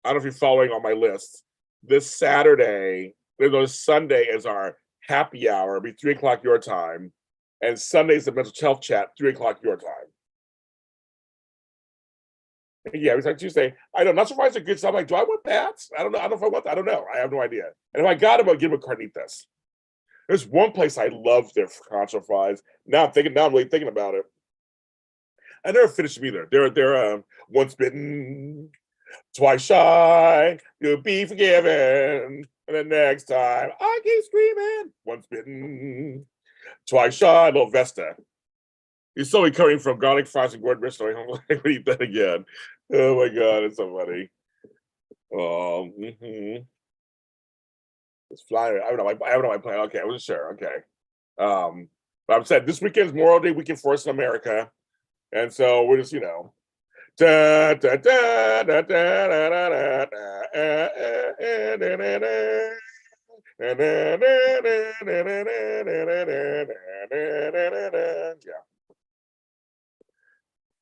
I don't know if you're following on my list. This Saturday, Sunday is our happy hour. It'll be 3 o'clock your time. And Sunday's the mental health chat, 3 o'clock your time. Yeah, it was like Tuesday. I know, not surprised are good. So I'm like, do I want that? I don't know. I don't know if I want that. I don't know. I have no idea. And if I got them, I'll give them a carnitas. There's one place I love their concho fries. Now I'm really thinking about it. I never finished them either. They're once bitten, twice shy, you'll be forgiven. And then next time, I keep screaming. Once bitten, twice shy, little Vesta. He's so recovering from garlic fries and Gordon Rich. I'm like, eat that again. Oh my God, it's so funny. It's flying. I don't know my plan. Okay, I wasn't sure. Okay. But I'm saying this weekend is Memorial Day weekend for us in America. And so we're just, da, da, da, da, da, da, da, da, yeah.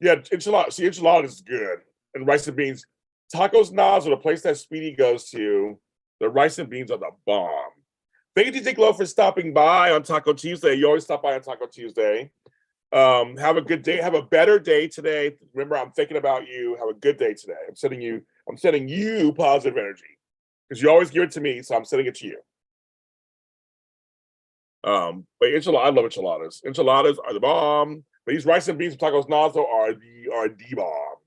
Yeah, enchilada. See, enchilada is good. And rice and beans. Tacos Nas, or the place that Speedy goes to, the rice and beans are the bomb. Thank you, DJ Glow, for stopping by on Taco Tuesday. You always stop by on Taco Tuesday. Have a good day. Have a better day today. Remember, I'm thinking about you. Have a good day today. I'm sending you positive energy because you always give it to me, so I'm sending it to you. But I love enchiladas. Enchiladas are the bomb. But these rice and beans from Tacos Nazo are the bomb.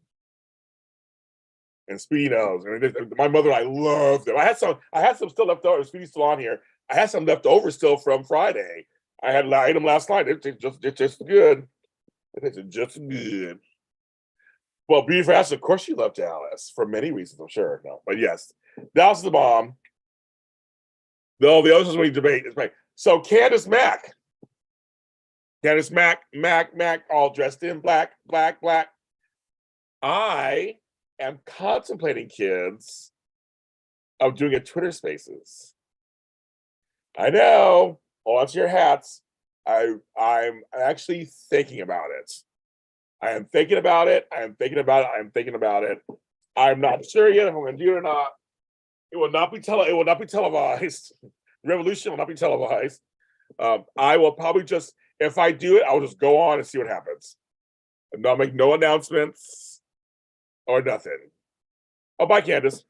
And Speedy knows. I mean, my mother and I love them. I had some still left over. Speedy's still on here. I had some left over still from Friday. I ate them last night. It's just good. It's just good. Well, Beauty Fast, of course, you love Dallas for many reasons, I'm sure. No, but yes, Dallas is the bomb. No, the others when you debate is right. So Candace Mack, all dressed in black. I am contemplating, kids, of doing a Twitter Spaces. I know. Hold on to your hats. I'm actually thinking about it. I am thinking about it. I'm not sure yet if I'm going to do it or not. It will not be televised. The revolution will not be televised. I will probably just, if I do it, I'll just go on and see what happens. And I'll make no announcements or nothing. Oh, bye, Candace.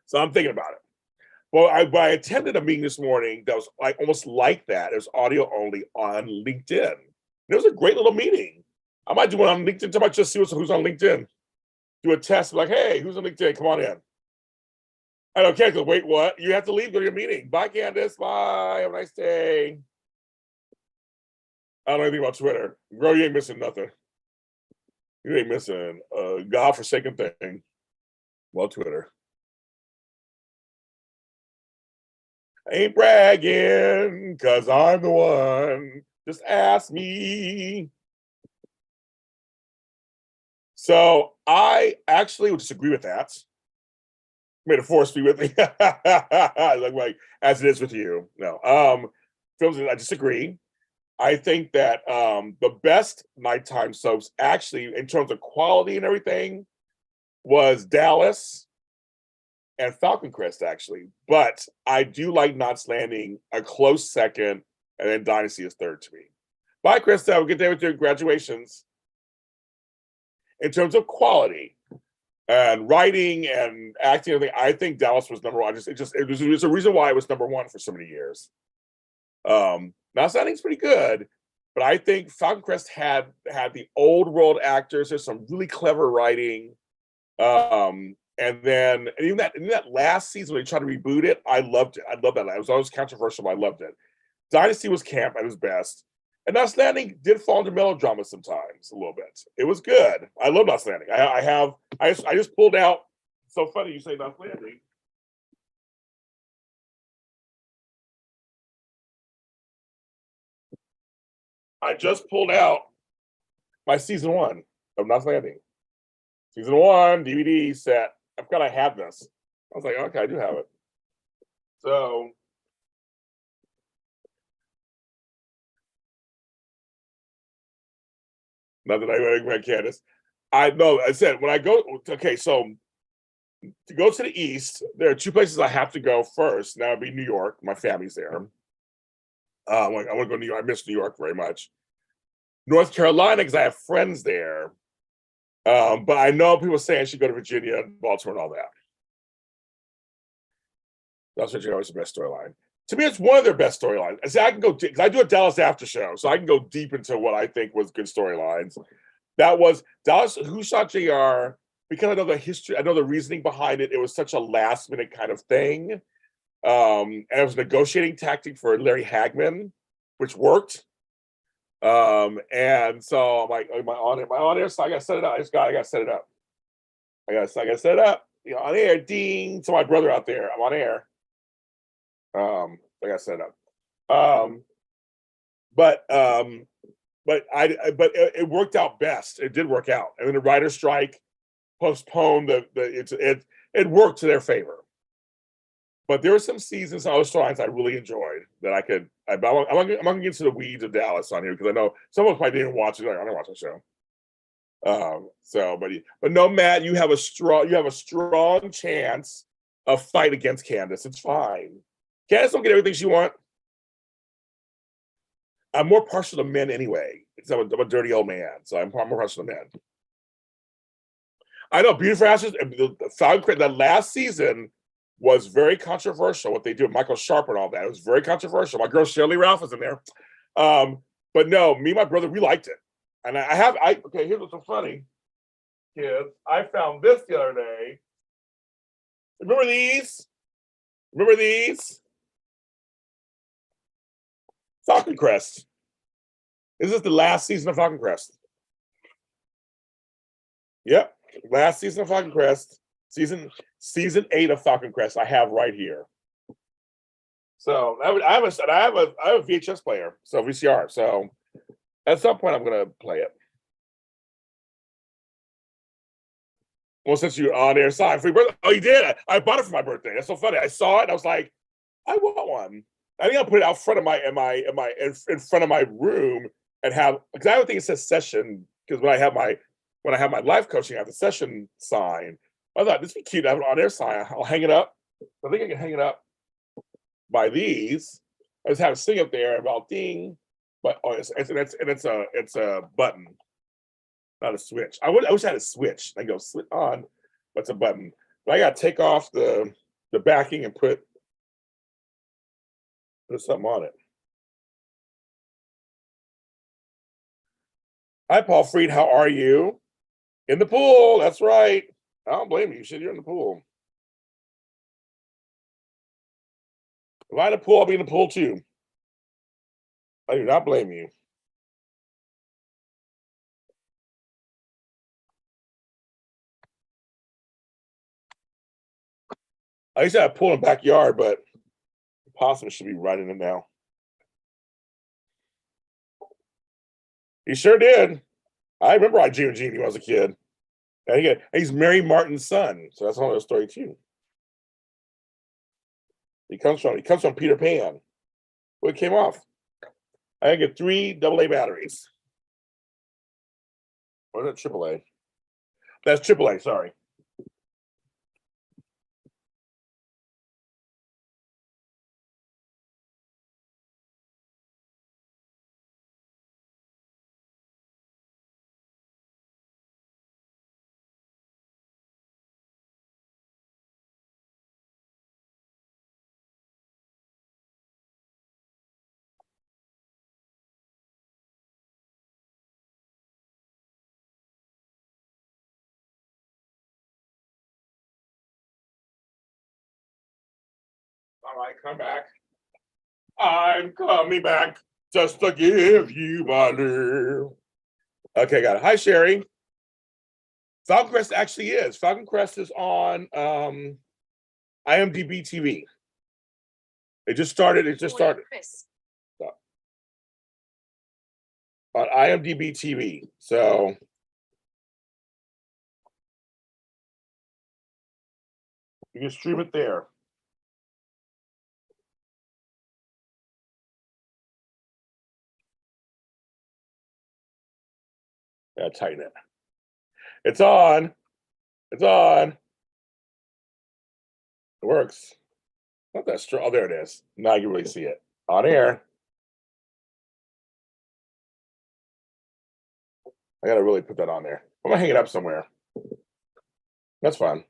So I'm thinking about it. Well, I attended a meeting this morning that was like almost like that. It was audio only on LinkedIn. It was a great little meeting. I might do one on LinkedIn. I might just see who's on LinkedIn. Do a test like, hey, who's on LinkedIn? Come on in. I don't care. Wait, what? You have to leave. Go to your meeting. Bye, Candace. Bye. Have a nice day. I don't know anything about Twitter. Girl, you ain't missing nothing. You ain't missing a godforsaken thing. Well, Twitter. I ain't bragging, because I'm the one. Just ask me. So I actually would disagree with that. Made a force be with me. like as it is with you. No. Films, I disagree. I think that the best nighttime soaps, actually, in terms of quality and everything, was Dallas and Falcon Crest, actually. But I do like Knots Landing a close second, and then Dynasty is third to me. Bye, Chris. Have a good day with your graduations. In terms of quality and writing and acting, I think Dallas was number one. It was a reason why it was number one for so many years. Knots Landing's pretty good, but I think Falcon Crest had the old world actors. There's some really clever writing. And even that last season when they tried to reboot it, I loved it. I loved that. It was always controversial, but I loved it. Dynasty was camp at its best. And Knots Landing did fall into melodrama sometimes a little bit. It was good. I love Knots Landing. I just pulled out. So funny you say Knots Landing. I just pulled out my season 1 of Knots Landing. Season 1 DVD set. I forgot I had this. I was like, okay, I do have it. So not that I Candace. I know. I said when I go. Okay, so to go to the east, there are 2 places I have to go first. That would be New York. My family's there. I want to go to New York. I miss New York very much. North Carolina, because I have friends there. But I know people say I should go to Virginia, Baltimore, and all that. That's what always the best storyline. To me, it's one of their best storylines. I say I can go because I do a Dallas after show, so I can go deep into what I think was good storylines. That was Dallas. Who shot JR? Because I know the history, I know the reasoning behind it. It was such a last minute kind of thing. And it was a negotiating tactic for Larry Hagman, which worked. And so I'm like, am I on air? So I gotta set it up. I gotta set it up. I gotta set it up. You know, on air, ding. To my brother out there, I'm on air. I gotta set it up. But it worked out best. It did work out. I mean, the writer's strike postponed it worked to their favor. But there were some seasons, other storylines I really enjoyed that I'm not gonna get into the weeds of Dallas on here because I know some of us probably didn't watch it. I don't watch the show. But no, Matt, you have a strong chance of fight against Candace. It's fine. Candace don't get everything she wants. I'm more partial to men anyway, because I'm a dirty old man, so I'm more partial to men. I know Beautiful Ashes, that last season was very controversial. What they do with Michael Sharp and all that, it was very controversial. My girl Shirley Ralph was in there, but no, me and my brother, we liked it. And okay. Here's what's so funny, kids. I found this the other day. Remember these? Falcon Crest. This is the last season of Falcon Crest. Yep, last season of Falcon Crest. Season 8 of Falcon Crest. I have right here. So I have a VHS player, so VCR. So at some point I'm gonna play it. Well, since you're on air, sign for your birthday. Oh, you did. I bought it for my birthday. That's so funny. I saw it and I was like, I want one. I think I'll put it out front of in front of my room and have, because I don't think it says session, because when I have my life coaching, I have the session sign. I thought this would be cute to have an on air sign. I'll hang it up. I think I can hang it up by these. I just have it sitting up there about ding, but it's a button, not a switch. I wish I had a switch. I go switch on, but it's a button. But I got to take off the backing and put something on it. Hi, Paul Freed. How are you? In the pool. That's right. I don't blame you. You're in the pool. If I'm in the pool, I'll be in the pool too. I do not blame you. I used to have a pool in the backyard, but the possum should be right in it now. He sure did. I remember I Gene when I was a kid. And he's Mary Martin's son, so that's another story too. He comes from Peter Pan. Well, it came off. I get 3 AA batteries. Or is that AAA? That's AAA, sorry. All right, come back. I'm coming back. just to give you my love. Okay, got it. Hi, Sherry. Falcon Crest actually is. Falcon Crest is on IMDb TV. It just started. On IMDb TV. So you can stream it there. Yeah, tighten it. It's on. It's on. It works. Not that strong. Oh, there it is. Now you really see it. On air. I gotta really put that on there. I'm gonna hang it up somewhere. That's fun.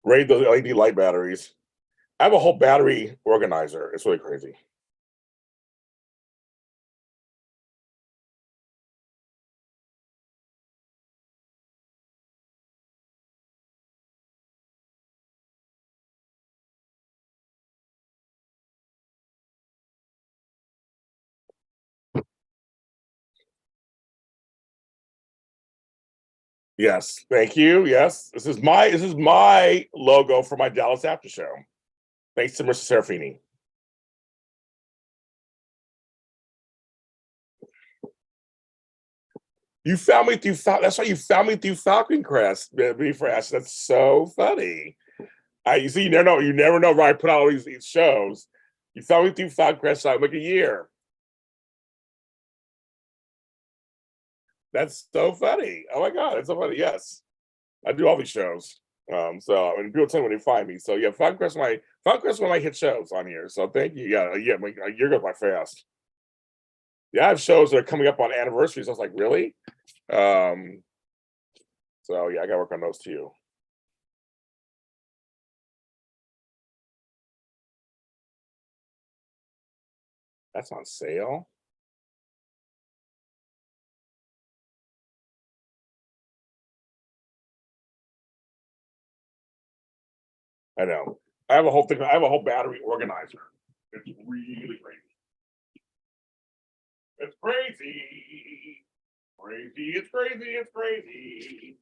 Raid those LED light batteries. I have a whole battery organizer. It's really crazy. Yes, thank you. Yes, this is my logo for my Dallas After Show. Thanks to Mr. Serafini. You found me through that's why you found me through Falcon Crest, Fresh. That's so funny. You see, you never know where I put out all these shows. You found me through Falcon Crest like a year. That's so funny. Oh my god, it's so funny. Yes. I do all these shows. So and people tell me when they find me. So yeah, Falcon Crest one of my hit shows on here. So thank you. Yeah, a year goes by fast. Yeah, I have shows that are coming up on anniversaries. I was like, really? So yeah, I gotta work on those too. That's on sale. I know. I have a whole thing. I have a whole battery organizer. It's really crazy. It's crazy. Crazy. It's crazy. It's crazy.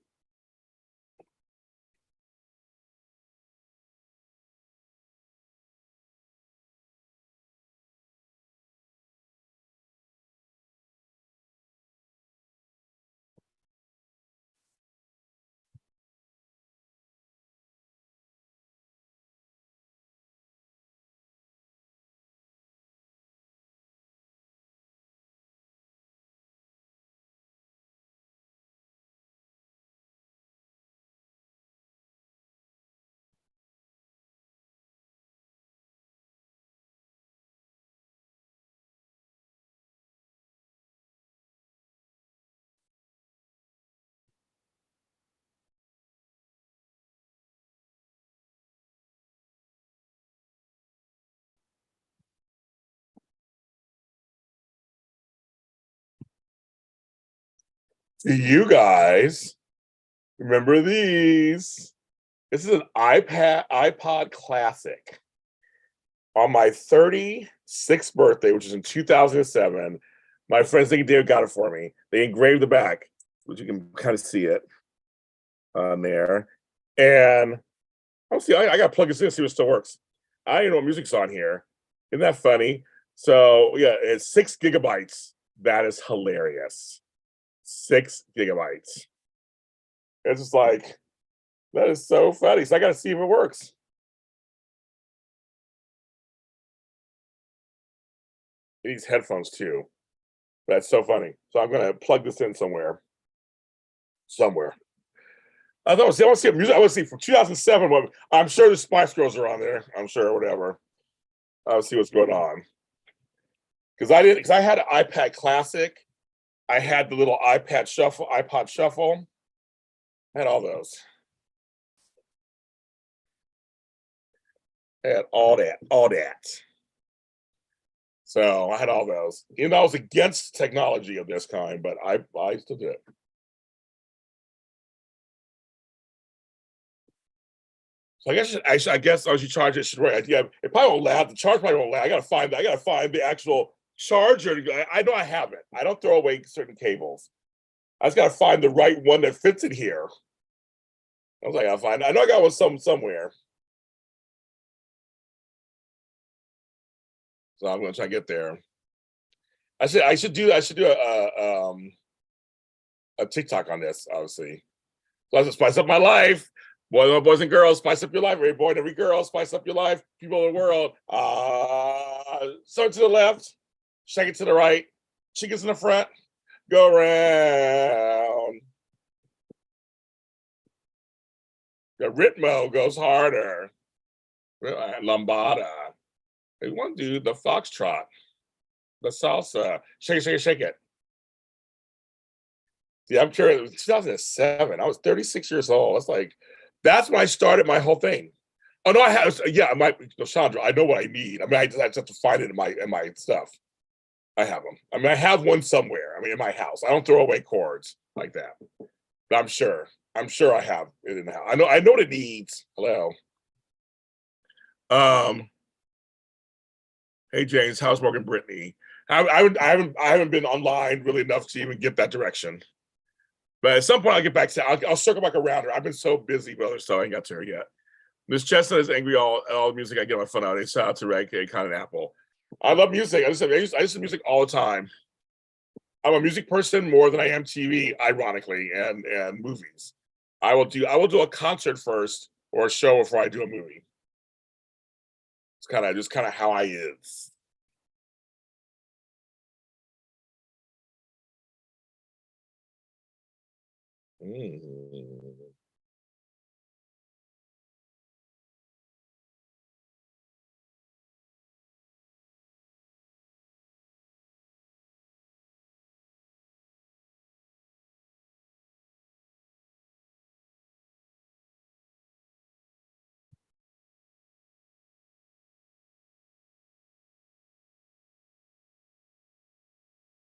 You guys remember these? This is an iPod Classic. On my 36th birthday, which is in 2007, my friends Nick and Dave got it for me. They engraved the back, which you can kind of see it on there. And I got to plug this in and see if it still works. I don't even know what music's on here. Isn't that funny? So yeah, it's 6 gigabytes. That is hilarious. 6 gigabytes. It's just like, that is so funny. So I got to see if it works. These headphones too. That's so funny. So I'm gonna plug this in somewhere. I want to see music. I want to see from 2007. I'm sure the Spice Girls are on there. I'm sure, whatever. I'll see what's going on. Because I had an iPad Classic. I had the little iPod Shuffle. I had all those. I had all that. So I had all those. Even though I was against technology of this kind, but I still did it. So I guess I should charge it. Should right? Yeah, it probably won't last. The charge probably won't last. I gotta find the actual charger. I know I have it. I don't throw away certain cables. I just gotta find the right one that fits in here. I was like, I'll find. I know I got one somewhere. So I'm gonna try to get there. I should do a TikTok on this, obviously. So I just spice up my life. Boys and girls, spice up your life. Every boy and every girl, spice up your life. People in the world. Start to the left, shake it to the right, chickens in the front, go around. The ritmo goes harder. Lambada. They want to do the foxtrot, the salsa. Shake it, shake it, shake it. Yeah, I'm sure it was 2007. I was 36 years old. That's when I started my whole thing. Oh no, I have Chandra, I know what I need. I mean, I just have to find it in my stuff. I have them. I mean, I have one somewhere. I mean, in my house. I don't throw away cords like that. But I'm sure I have it in the house. I know what it needs. Hello. Hey James, how's Morgan Brittany? I haven't been online really enough to even get that direction. But at some point, I'll get back to. I'll circle back around her. I've been so busy, brother, so I ain't got to her yet. Miss Chestnut is angry all the music I get my fun out of. Shout out to Red K, Con and Apple. I love music. I listen to music all the time. I'm a music person more than I am TV, ironically, and movies. I will do a concert first or a show before I do a movie. It's kind of how I is. Mm.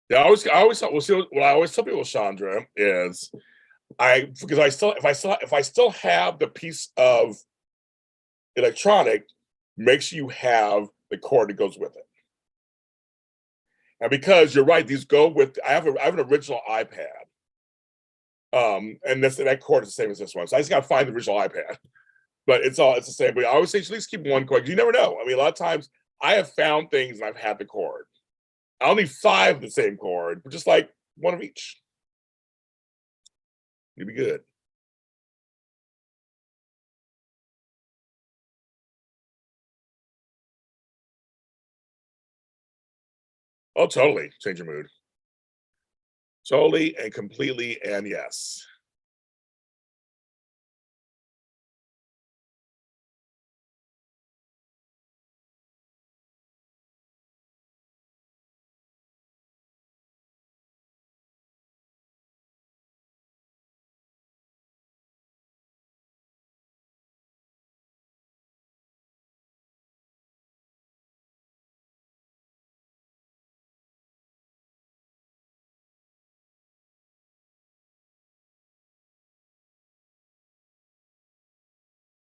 Yeah, I always thought. Well, see, what I always tell people, Chandra, is because if I still have the piece of electronic, make sure you have the cord that goes with it. And because you're right, these go with. I have an original iPad, and that cord is the same as this one. So I just got to find the original iPad, but it's the same. But I always say at least keep one cord. You never know. I mean, a lot of times I have found things and I've had the cord. I only 5 of the same cord, but just like one of each. You'd be good. Oh, totally. Change your mood. Totally and completely, and yes.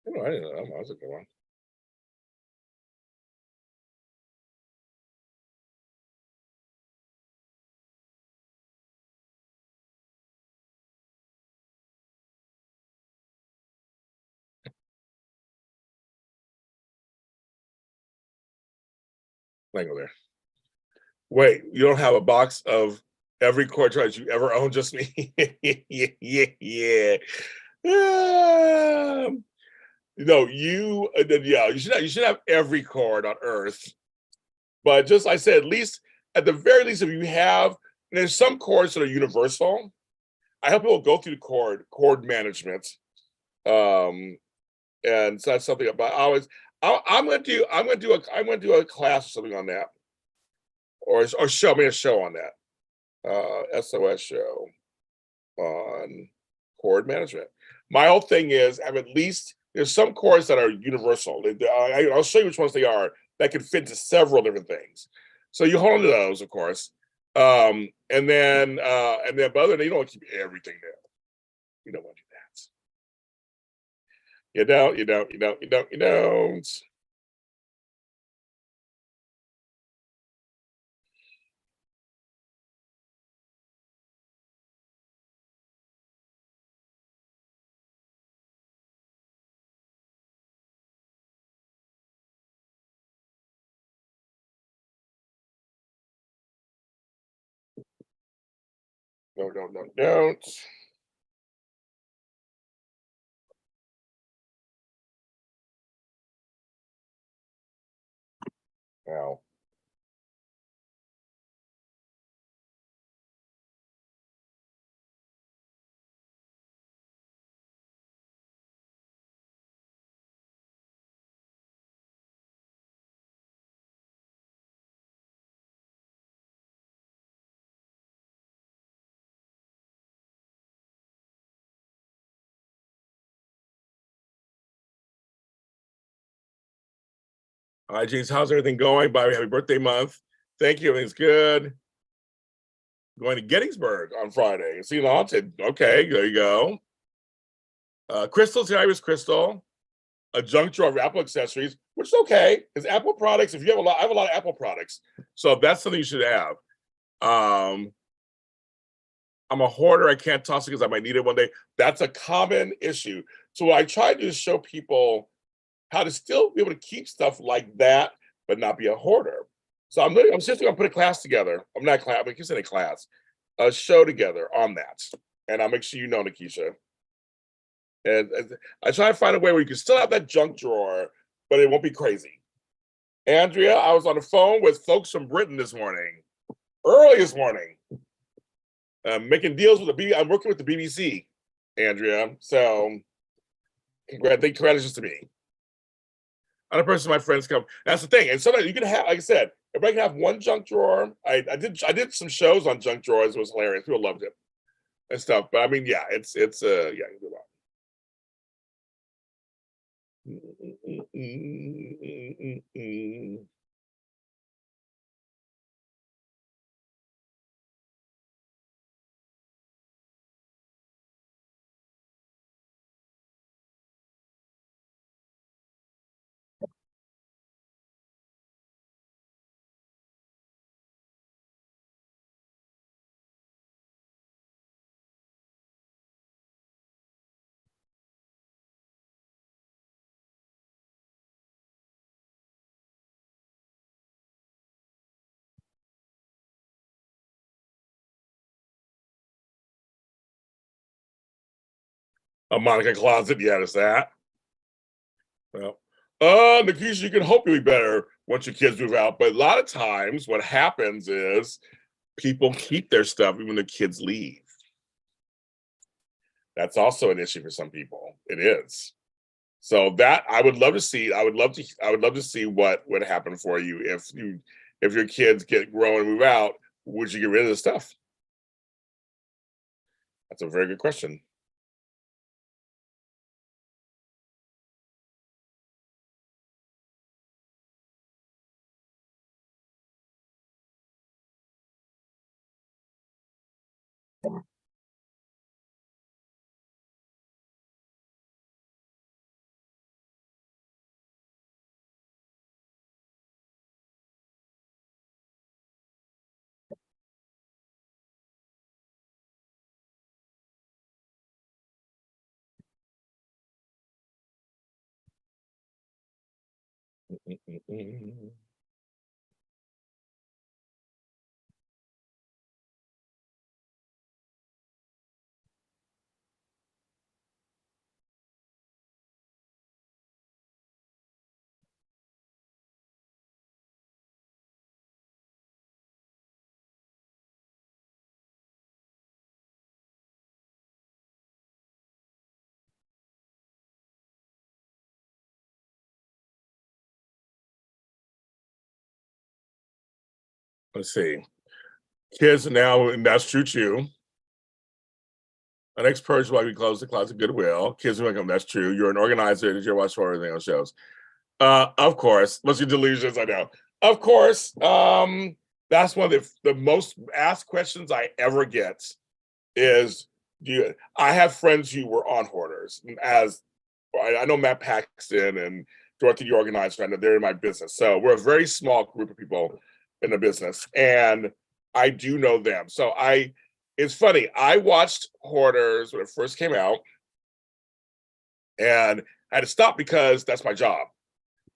Oh, I didn't know that. That's a good one. Let go there. Wait, you don't have a box of every cartridge you ever owned, just me? Yeah. Um, you should have every card on Earth. But just like I said, at least at the very least, if you have, and there's some cords that are universal. I help people go through the cord management. Um, and so that's something about I always. I'm gonna do a class or something on that, or show me a show on that. SOS show on cord management. My whole thing is have at least there's some cords that are universal. I'll show you which ones they are that can fit into several different things. So you hold on to those, of course, but other than you don't want to keep everything there. You don't want to do that. You don't, you don't, you don't, you don't, you don't. No, no, no, don't. Now, hi, James. How's everything going? Bobby, happy birthday month. Thank you. Everything's good. Going to Gettysburg on Friday. See Haunted. Okay, there you go. Crystal's here. I was Crystal. A junk drawer of Apple accessories, which is okay. Because Apple products, if you have a lot, I have a lot of Apple products. So that's something you should have. I'm a hoarder. I can't toss it because I might need it one day. That's a common issue. So what I try to do is show people how to still be able to keep stuff like that, but not be a hoarder. So I'm just gonna put a class together. I'm not class, I'm just in a class, a show together on that. And I'll make sure you know, Nikisha. And I try to find a way where you can still have that junk drawer, but it won't be crazy. Andrea, I was on the phone with folks from Britain this morning, early this morning, making deals with the BBC. I'm working with the BBC, Andrea. So congratulations to me. Other person, my friends come. That's the thing. And sometimes you can have, like I said, everybody can have one junk drawer. I did some shows on junk drawers. It was hilarious. People loved it and stuff. But I mean, yeah, it's yeah, you can do that. A Monica closet, yeah, there's that. Well, Nikisha, you can hope you'll be better once your kids move out. But a lot of times, what happens is people keep their stuff even when the kids leave. That's also an issue for some people. It is. So that I would love to see. I would love to see what would happen for you if your kids get grown and move out. Would you get rid of the stuff? That's a very good question. Let's see. Kids now, and that's true too. An next purge while we close the closet goodwill. Kids will come. That's true. You're an organizer. Did you watch for everything on shows? Of course. What's your delusions? I know. Of course. That's one of the most asked questions I ever get is do you I have friends who were on hoarders as I know Matt Paxton and Dorothy the organizer. I know they're in my business, so we're a very small group of people in the business, and I do know them. So it's funny. I watched Hoarders when it first came out, and I had to stop because that's my job.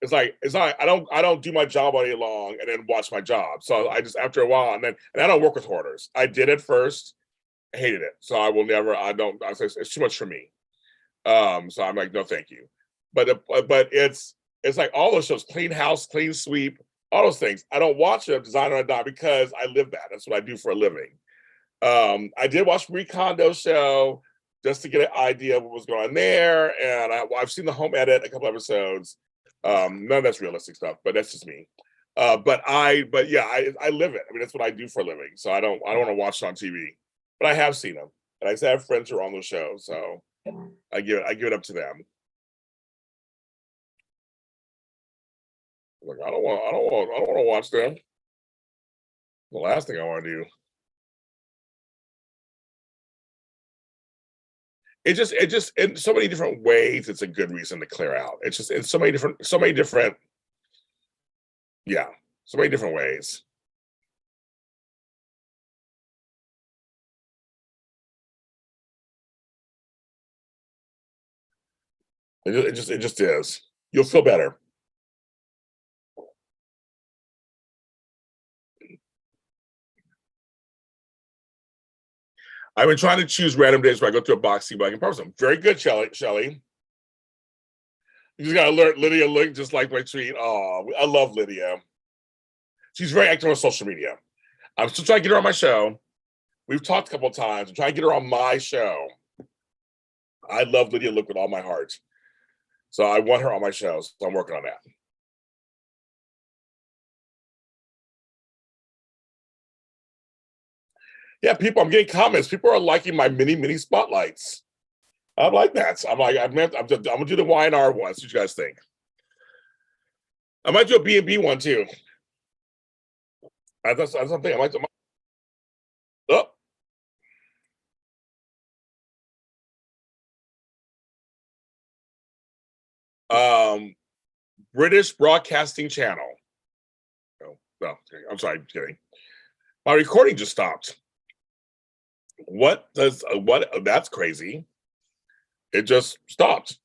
It's not. I don't do my job all day long and then watch my job. So I just after a while, and I don't work with Hoarders. I did it first, I hated it, so I will never. I don't. I say it's too much for me. So I'm like, no, thank you. But it's like all those shows, Clean House, Clean Sweep, all those things. I don't watch them, Designer or not, because I live that. That's what I do for a living. I did watch Marie Kondo's show just to get an idea of what was going on there, and I've seen the home edit a couple episodes. None of that's realistic stuff, but that's just me. But yeah, I live it. I mean, that's what I do for a living. So I don't want to watch it on TV, but I have seen them, and I have friends who are on those shows, so I give it up to them. Like I don't want to watch them. The last thing I want to do. It just in so many different ways. It's a good reason to clear out. It's just in so many different, yeah, so many different ways. It just is. You'll feel better. I've been trying to choose random days where I go through a box, see if I can post them. Very good, Shelly. You just gotta learn Lydia look just like my tweet. Oh, I love Lydia. She's very active on social media. I'm still trying to get her on my show. We've talked a couple of times. I'm trying to get her on my show. I love Lydia Look with all my heart. So I want her on my show. So I'm working on that. Yeah, I'm getting comments. People are liking my mini spotlights. I like that. I'm like, I'm gonna do the Y&R one. See what you guys think. I might do a B&B one too. That's something I might do. Oh. British Broadcasting Channel. Oh, no, I'm sorry, I'm kidding. My recording just stopped. What? That's crazy. It just stopped.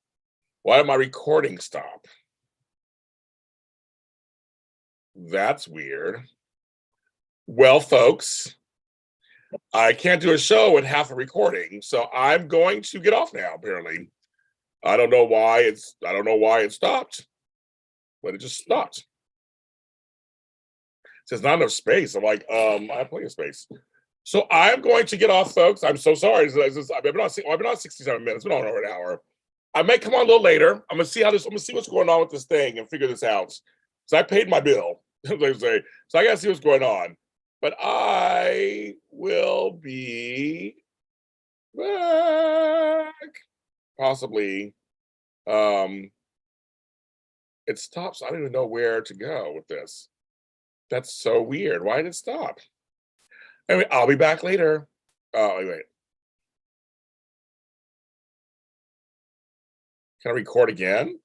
Why did my recording stop? That's weird. Well, folks, I can't do a show with half a recording, so I'm going to get off now, apparently. I don't know why it stopped, but it just stopped. It says not enough space. I'm like, I have plenty of space. So I'm going to get off, folks. I'm so sorry. I've been on 67 minutes. It's been on over an hour. I may come on a little later. I'm gonna see what's going on with this thing and figure this out. So I paid my bill. They say. So I gotta see what's going on. But I will be back. Possibly. It stops. I don't even know where to go with this. That's so weird. Why did it stop? Anyway, I'll be back later. Oh, wait. Can I record again?